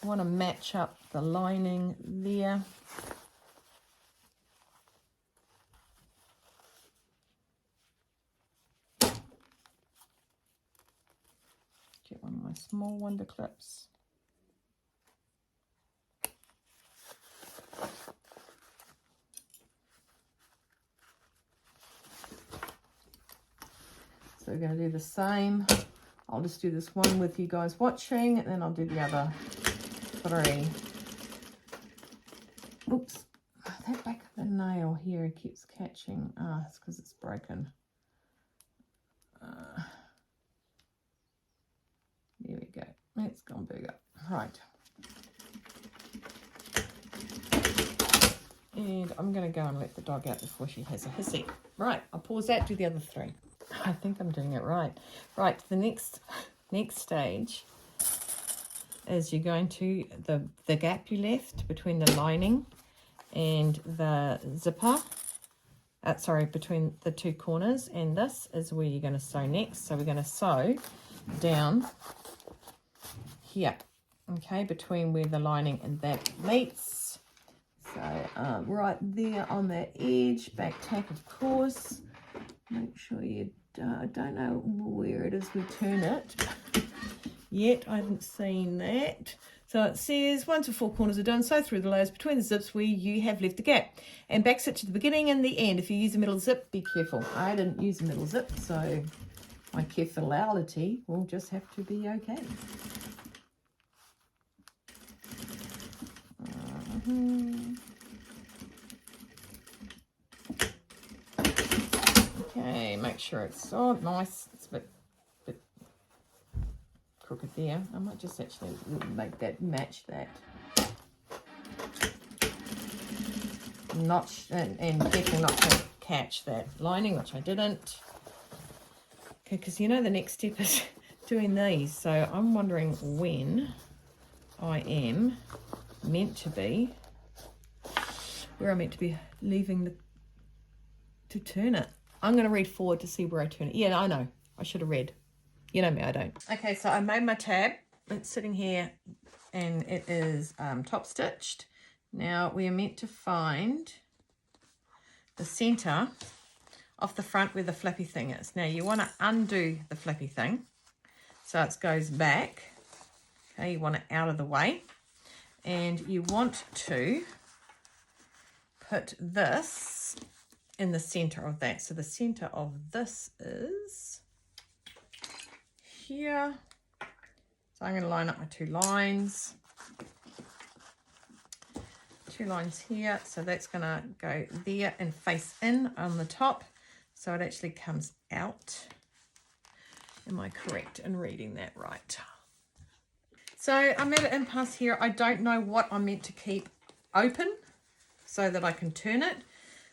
I want to match up the lining there. Get one of my small wonder clips. So we're going to do the same. I'll just do this one with you guys watching, and then I'll do the other 3. Oops, that back of the nail here keeps catching. It's because it's broken. There we go. It's gone bigger. Right. And I'm going to go and let the dog out before she has a hissy. Right, I'll pause that, do the other 3. I think I'm doing it right. Right, the next stage is you're going to, the gap you left between the lining and the zipper, between the 2 corners, and this is where you're going to sew next. So we're going to sew down here, okay, between where the lining and that meets. So right there on that edge, back tack of course. Make sure you, I don't know where it is we turn it yet. I haven't seen that. So it says 1 to 4 corners are done. Sew through the layers between the zips where you have left a gap. And back stitch at the beginning and the end. If you use a middle zip, be careful. I didn't use a middle zip, so my carefulity will just have to be okay. Okay, make sure it's nice. It's a bit crooked there. I might just actually make that match that. Notch and careful not to catch that lining, which I didn't. Okay, because you know the next step is doing these. So I'm wondering when I am meant to be, where I'm meant to be leaving to turn it. I'm going to read forward to see where I turn it. Yeah, I know. I should have read. You know me, I don't. Okay, so I made my tab. It's sitting here and it is top stitched. Now we are meant to find the center of the front where the flappy thing is. Now you want to undo the flappy thing so it goes back. Okay, you want it out of the way. And you want to put this in the center of that. So the center of this is here. So I'm going to line up my 2 lines. 2 lines here. So that's going to go there and face in on the top. So it actually comes out. Am I correct in reading that right? So I'm at an impasse here. I don't know what I'm meant to keep open so that I can turn it.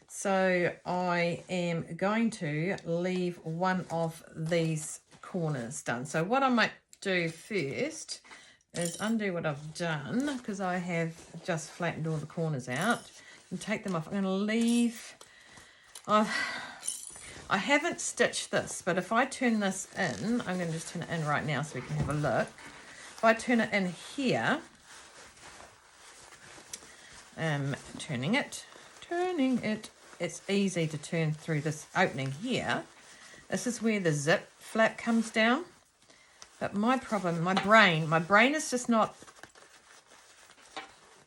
So I am going to leave one of these corners done. So what I might do first is undo what I've done, because I have just flattened all the corners out, and take them off. I'm going to leave, I haven't stitched this, but if I turn this in, I'm going to just turn it in right now so we can have a look. If I turn it in here, turning it, it's easy to turn through this opening here. This is where the zip flap comes down. But my problem, my brain is just not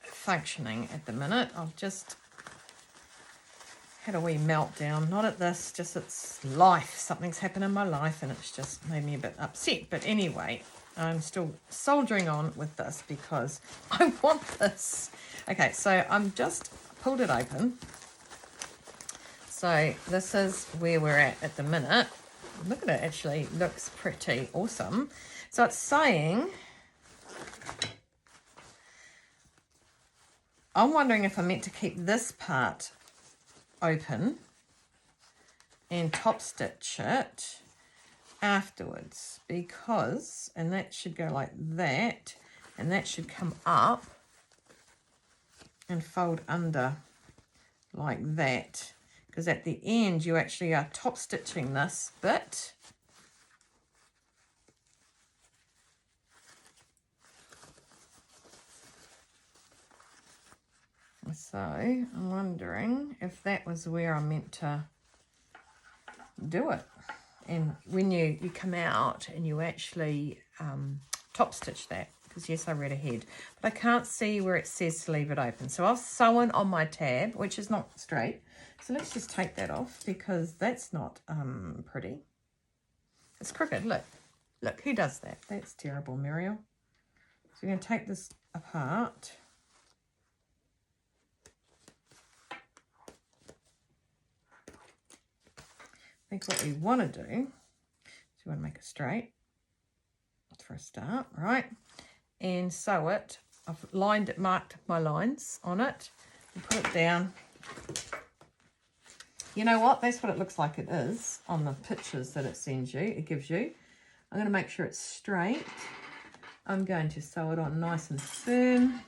functioning at the minute. I've just had a wee meltdown. Not at this, just it's life. Something's happened in my life and it's just made me a bit upset. But anyway, I'm still soldiering on with this because I want this. Okay, so I'm just pulled it open. So this is where we're at the minute. Look at it, actually looks pretty awesome. So it's saying, I'm wondering if I'm meant to keep this part open and top stitch it afterwards, because, and that should go like that, and that should come up and fold under like that, because at the end you actually are top stitching this bit. So I'm wondering if that was where I meant to do it. And when you come out and you actually top stitch that, because yes, I read ahead, but I can't see where it says to leave it open. So I've sewn on my tab, which is not straight. So let's just take that off, because that's not pretty. It's crooked. Look, who does that? That's terrible, Muriel. So we're going to take this apart. I think what we want to do is we want to make it straight for a start, right? And sew it. I've lined it, marked my lines on it, and put it down. You know what? That's what it looks like it is on the pictures that it sends you. It gives you. I'm going to make sure it's straight. I'm going to sew it on nice and firm.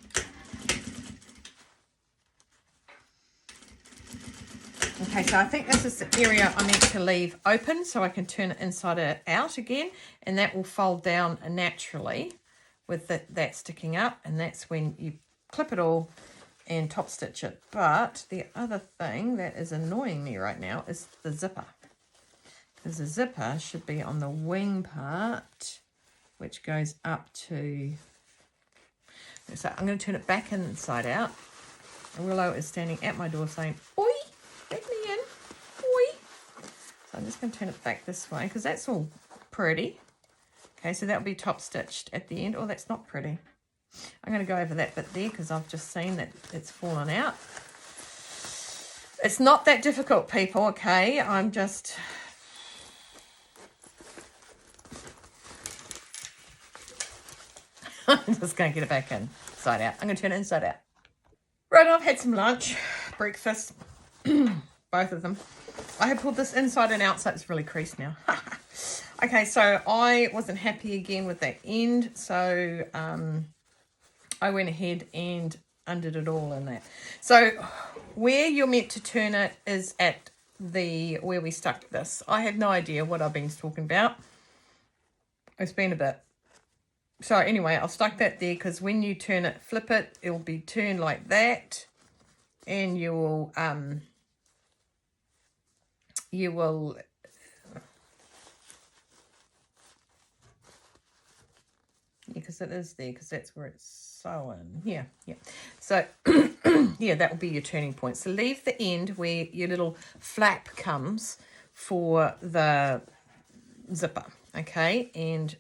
Okay, so I think this is the area I meant to leave open so I can turn it inside out again, and that will fold down naturally with that sticking up, and that's when you clip it all and top stitch it. But the other thing that is annoying me right now is the zipper, because the zipper should be on the wing part, which goes up to, so I'm going to turn it back inside out. And Willow is standing at my door saying, "Oi, let me in, oi." So I'm just going to turn it back this way, because that's all pretty. Okay, so that'll be top stitched at the end. Oh, that's not pretty. I'm going to go over that bit there because I've just seen that it's fallen out. It's not that difficult, people, okay? I'm just... I'm just going to get it back inside out. I'm going to turn it inside out. Right, I've had some lunch, breakfast, both of them. I have pulled this inside and out, so it's really creased now. Okay, so I wasn't happy again with that end, so I went ahead and undid it all in that. So where you're meant to turn it is at where we stuck this. I have no idea what I've been talking about. It's been a bit. So anyway, I'll stuck that there because when you turn it, flip it, it'll be turned like that, and you will because it is there, because that's where it's sewn. Yeah. So yeah, that will be your turning point. So leave the end where your little flap comes for the zipper, okay? And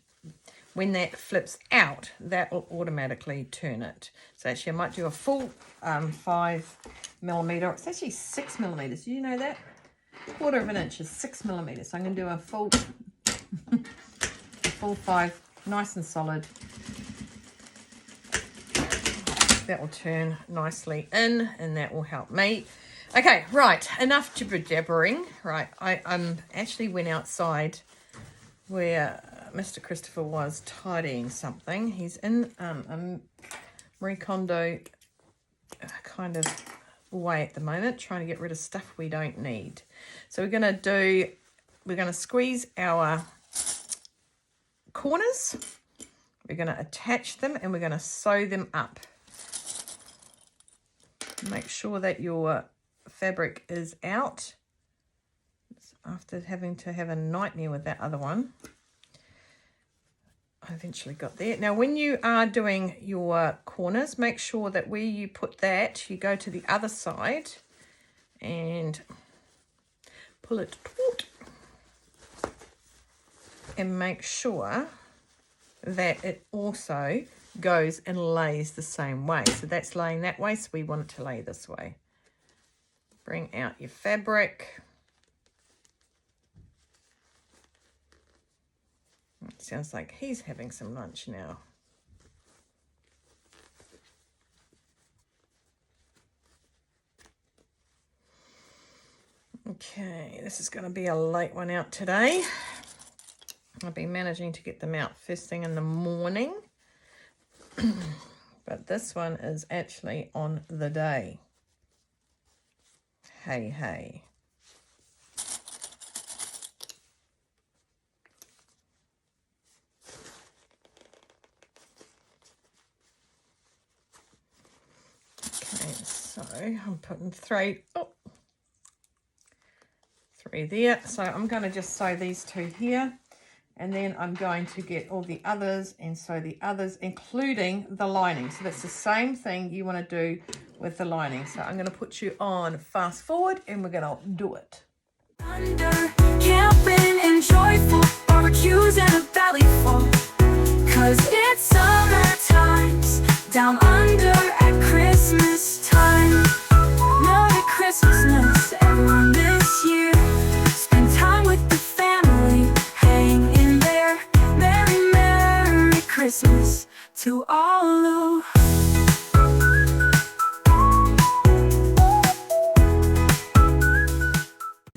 when that flips out, that will automatically turn it. So actually I might do a full 5mm. It's actually 6mm. Do you know that? 1/4 inch is 6mm. So I'm going to do a full 5, nice and solid. That will turn nicely in, and that will help me. Okay, right, enough jibber-jabbering. Right, I actually went outside where Mr. Christopher was tidying something. He's in Marie Kondo kind of way at the moment, trying to get rid of stuff we don't need. So we're going to squeeze our corners. We're going to attach them, and we're going to sew them up. Make sure that your fabric is out after having to have a nightmare with that other one. I eventually got there. Now when you are doing your corners, make sure that where you put that, you go to the other side and pull it taut, and make sure that it also goes and lays the same way. So that's laying that way, so we want it to lay this way. Bring out your fabric. It sounds like he's having some lunch now. Okay, this is going to be a late one out today. I've been managing to get them out first thing in the morning. But this one is actually on the day. Hey. Okay, so I'm putting three there. So I'm going to just sew these 2 here. And then I'm going to get all the others and sew the others, including the lining. So that's the same thing you want to do with the lining. So I'm going to put you on fast forward, and we're going to do it. Under camping and joyful barbecues and a valley fall, 'cause it's summer times down under at Christmas time. Merry Christmas, everyone, this year. Spend time with the family, hang in there. Merry Christmas to all of.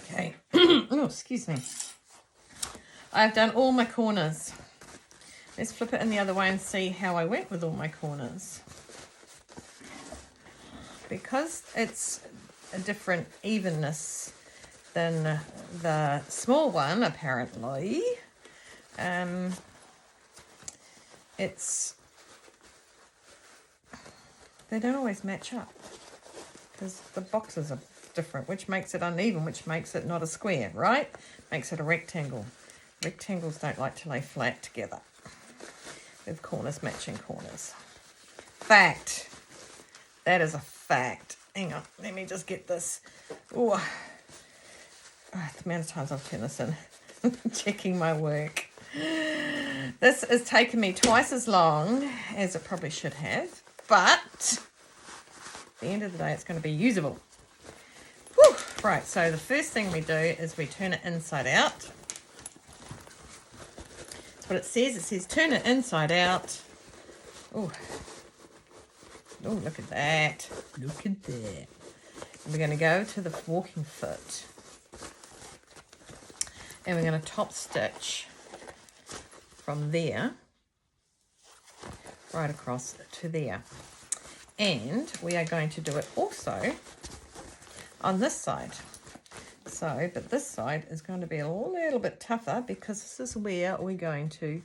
Okay. Oh, excuse me. I've done all my corners. Let's flip it in the other way and see how I went with all my corners. Because it's a different evenness than the small one, apparently. They don't always match up because the boxes are different, which makes it uneven, which makes it not a square, right? Makes it a rectangle. Rectangles don't like to lay flat together with corners matching corners. Fact. That is a fact. Hang on, let me just get this. Oh, the amount of times I've turned this in, checking my work. This has taken me twice as long as it probably should have, but at the end of the day, it's going to be usable. Whew. Right, so the first thing we do is we turn it inside out. That's what it says. It says turn it inside out. Oh, look at that. Look at that. And we're going to go to the walking foot. and we're going to top stitch from there right across to there. And we are going to do it also on this side. So, but this side is going to be a little bit tougher because this is where we're going to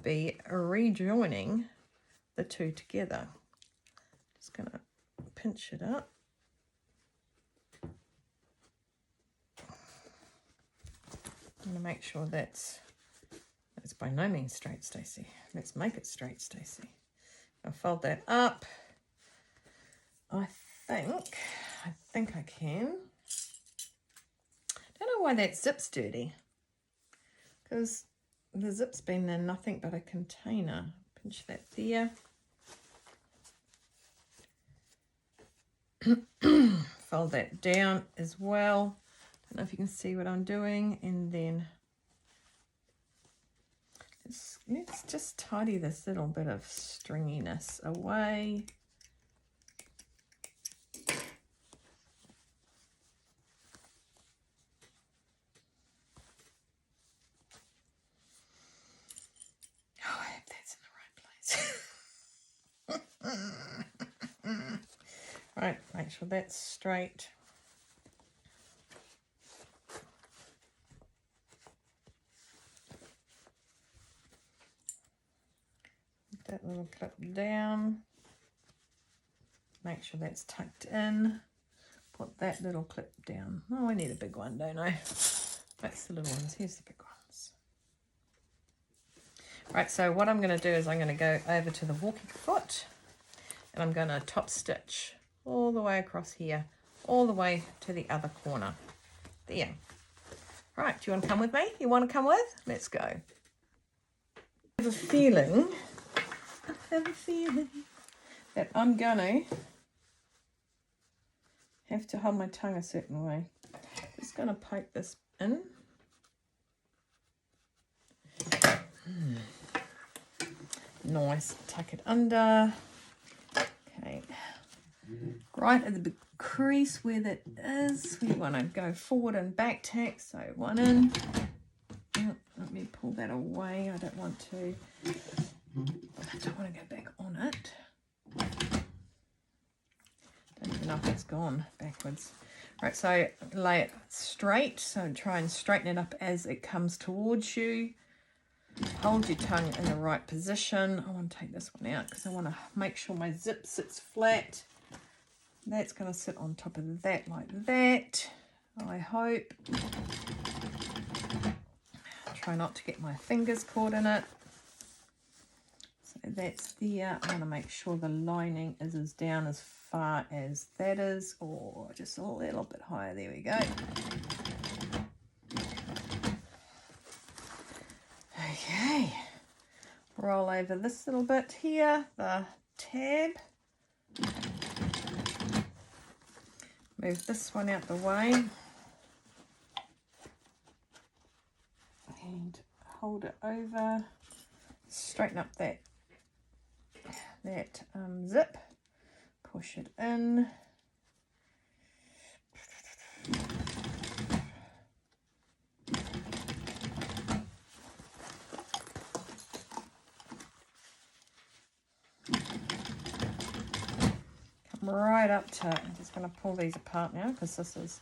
be rejoining the two together. Just going to pinch it up. I'm going to make sure that's by no means straight, Stacey. Let's make it straight, Stacey. I'll fold that up. I think I can. Don't know why that zip's dirty, because the zip's been in nothing but a container. Pinch that there. Fold that down as well. Don't know if you can see what I'm doing, and then let's just tidy this little bit of stringiness away. Oh, I hope that's in the right place. Right, make sure that's straight. That little clip down. Make sure that's tucked in. Put that little clip down. Oh, I need a big one, don't I? That's the little ones. Here's the big ones. Right, so what I'm going to do is I'm going to go over to the walking foot, and I'm going to top stitch all the way across here, all the way to the other corner. There. Right, do you want to come with me? You want to come with? Let's go. I have a feeling that I'm going to have to hold my tongue a certain way. Just going to poke this in. Nice. Tuck it under. Okay. Right at the big crease where that is, we want to go forward and back tack. So one in. Oh, let me pull that away. I don't want to go back on it. Don't even know if it's gone backwards. Right, so lay it straight. So try and straighten it up as it comes towards you. Hold your tongue in the right position. I want to take this one out because I want to make sure my zip sits flat. That's going to sit on top of that like that, I hope. Try not to get my fingers caught in it. So that's there. I want to make sure the lining is as down as far as that is, or just a little bit higher. There we go. Okay. Roll over this little bit here, the tab. Move this one out the way. And hold it over. Straighten up that zip. Push it in. Right up to it. I'm just going to pull these apart now because this is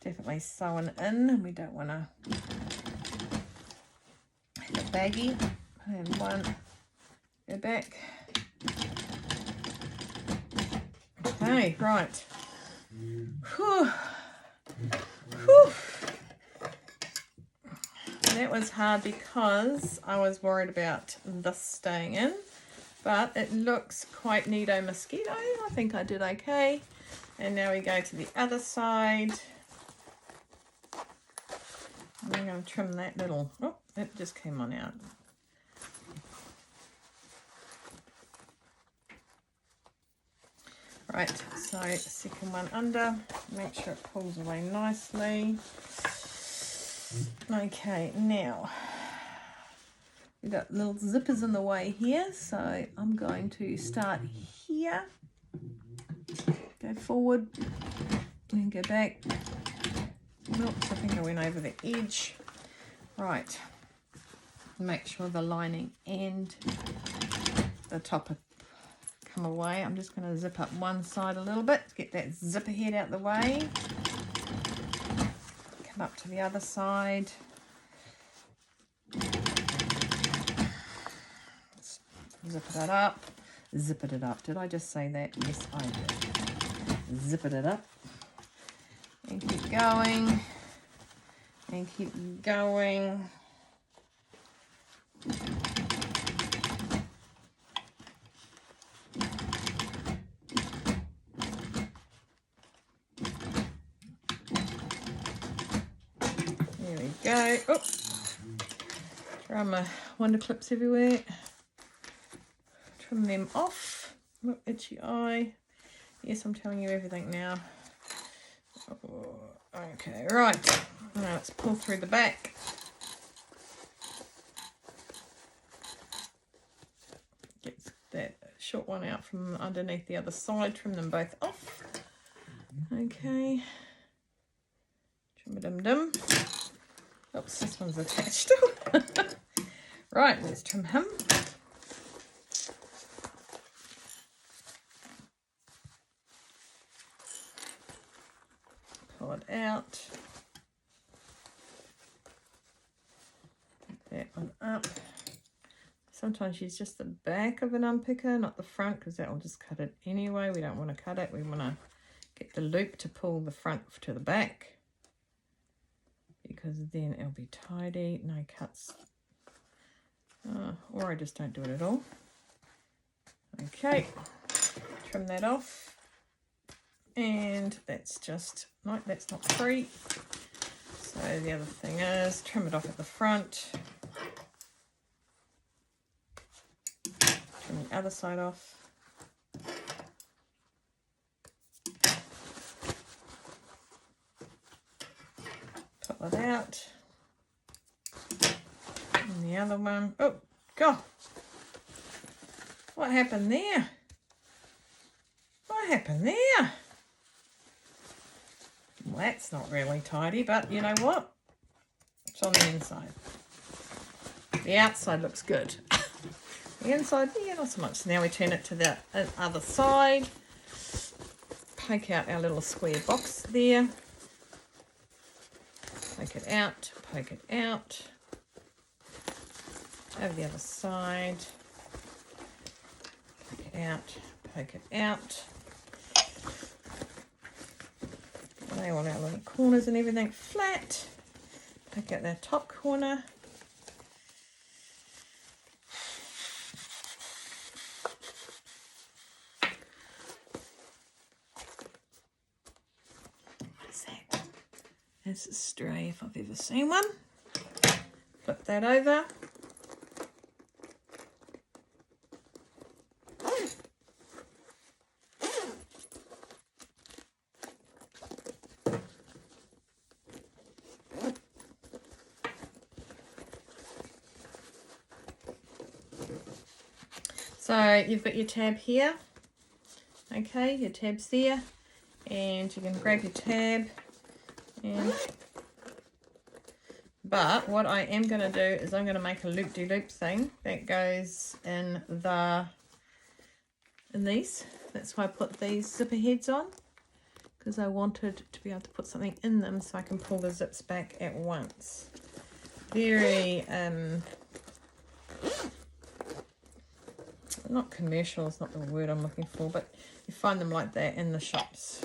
definitely sewn in and we don't want to have it baggy. And one, go back. Okay, right. Whew. Whew. That was hard because I was worried about this staying in. But it looks quite neato mosquito. I think I did okay. And now we go to the other side. I'm going to trim that little... Oh, it just came on out. Right, so second one under. Make sure it pulls away nicely. Okay, now... We've got little zippers in the way here, so I'm going to start here, go forward, and go back. Oops, I think I went over the edge. Right, make sure the lining and the top are come away. I'm just going to zip up one side a little bit to get that zipper head out the way. Come up to the other side. Zip it up. Zip it up. Did I just say that? Yes, I did. Zip it up. And keep going. And keep going. There we go. Oh, throw my wonder clips everywhere. Trim them off. Oh, itchy eye. Yes, I'm telling you everything now. Oh, okay, right. Now let's pull through the back. Get that short one out from underneath the other side. Trim them both off. Okay. Trim-a-dim-dim. Oops, this one's attached still. Right, let's trim him. Pull it out. Pick that one up. Sometimes use just the back of an unpicker, not the front, because that will just cut it anyway. We don't want to cut it. We want to get the loop to pull the front to the back, because then it'll be tidy. No cuts. Or I just don't do it at all. Okay, trim that off. And that's just, no, that's not free. So the other thing is, trim it off at the front. Trim the other side off. Pull it out. And the other one, oh, God. What happened there? What happened there? Well, that's not really tidy, but you know what? It's on the inside. The outside looks good. The inside, yeah, not so much. So now we turn it to the other side. Poke out our little square box there. Poke it out, poke it out. Over the other side. Poke it out, poke it out. Lay all our little corners and everything flat. Pick out that top corner. What's that? That's a stray if I've ever seen one. Flip that over. So you've got your tab here, okay, your tab's there, and you can grab your tab, but what I am going to do is I'm going to make a loop-de-loop thing that goes in these. That's why I put these zipper heads on, because I wanted to be able to put something in them so I can pull the zips back at once. Very not commercial is not the word I'm looking for, but you find them like that in the shops.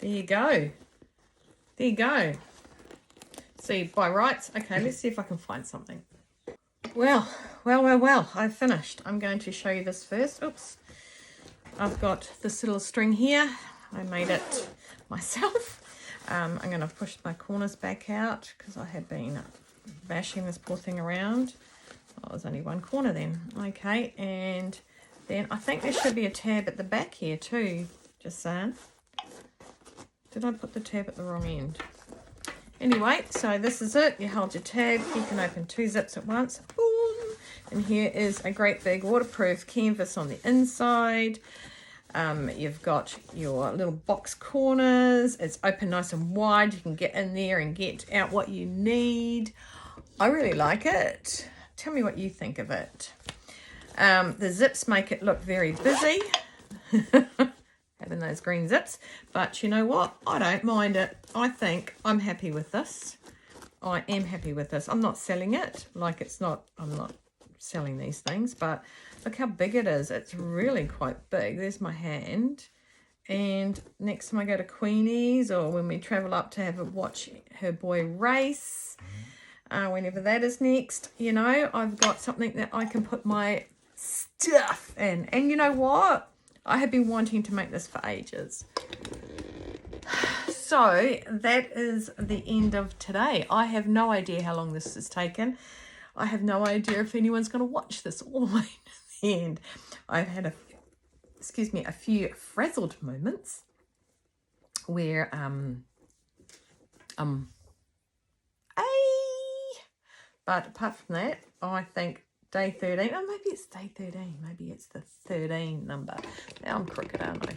There you go. There you go. See, by rights. Okay, let's see if I can find something. Well, I've finished. I'm going to show you this first. Oops. I've got this little string here. I made it myself. I'm going to push my corners back out because I have been bashing this poor thing around. Oh, there's only one corner then. Okay, and then I think there should be a tab at the back here too. Just saying. Did I put the tab at the wrong end? Anyway, so this is it. You hold your tab. You can open 2 zips at once. Boom. And here is a great big waterproof canvas on the inside. You've got your little box corners. It's open nice and wide. You can get in there and get out what you need. I really like it. Tell me what you think of it. The zips make it look very busy. Having those green zips. But you know what? I don't mind it. I think I'm happy with this. I am happy with this. I'm not selling it. Like I'm not selling these things, but look how big it is. It's really quite big. There's my hand. And next time I go to Queenie's, or when we travel up to have a watch her boy race, whenever that is next, you know, I've got something that I can put my stuff in. And you know what? I have been wanting to make this for ages. So that is the end of today. I have no idea how long this has taken. I have no idea if anyone's going to watch this all the way to the end. I've had a few frazzled moments where but apart from that, I think day 13, oh, maybe it's day 13, maybe it's the 13 number. Now I'm crooked, aren't I?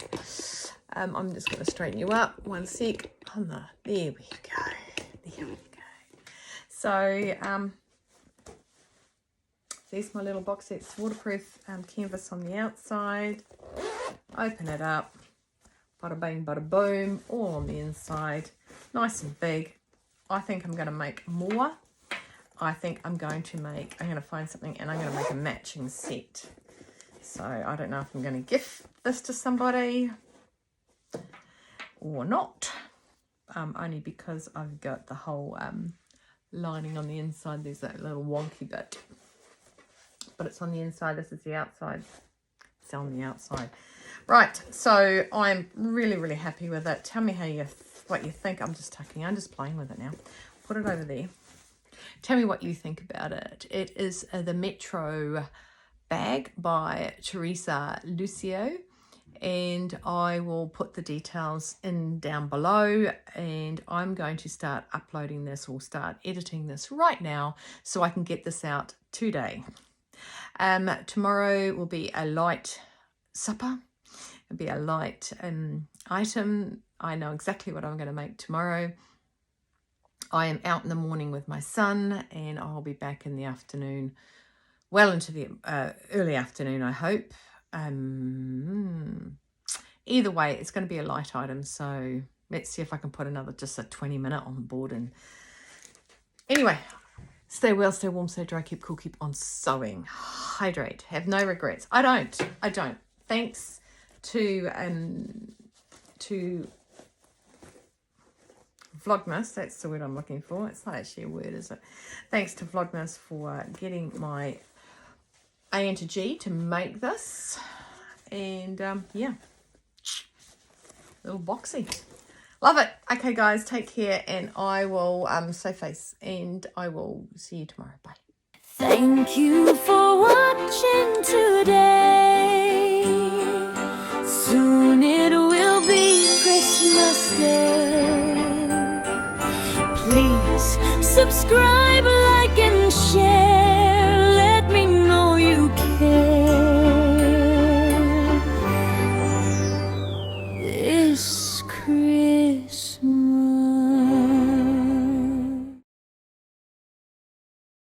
I'm just going to straighten you up. One sec. There we go. There we go. So, there's my little box. It's waterproof canvas on the outside. Open it up. Bada bing, bada boom. All on the inside. Nice and big. I think I'm going to make more. I think I'm going to find something and I'm going to make a matching set. So I don't know if I'm going to gift this to somebody or not. Only because I've got the whole lining on the inside. There's that little wonky bit. But it's on the inside. This is the outside. It's on the outside. Right. So I'm really, really happy with it. Tell me what you think. I'm just playing with it now. Put it over there. Tell me what you think about it. It is the Metro bag by Teresa Lucio, and I will put the details in down below, and I'm going to start uploading this or start editing this right now so I can get this out today. Tomorrow will be a light supper. It'll be a light item. I know exactly what I'm going to make tomorrow. I am out in the morning with my son, and I'll be back in the afternoon, well into the early afternoon, I hope. Either way, it's going to be a light item, so let's see if I can put just a 20-minute on board. And anyway, stay well, stay warm, stay dry, keep cool, keep on sewing, hydrate, have no regrets. I don't. Thanks to Vlogmas, that's the word I'm looking for. It's not actually a word, is it? Thanks to Vlogmas for getting my A into G to make this. And yeah, little boxy. Love it. Okay, guys, take care, and I will save face, and I will see you tomorrow. Bye. Thank you for watching today. Soon it will be Christmas Day. Please subscribe.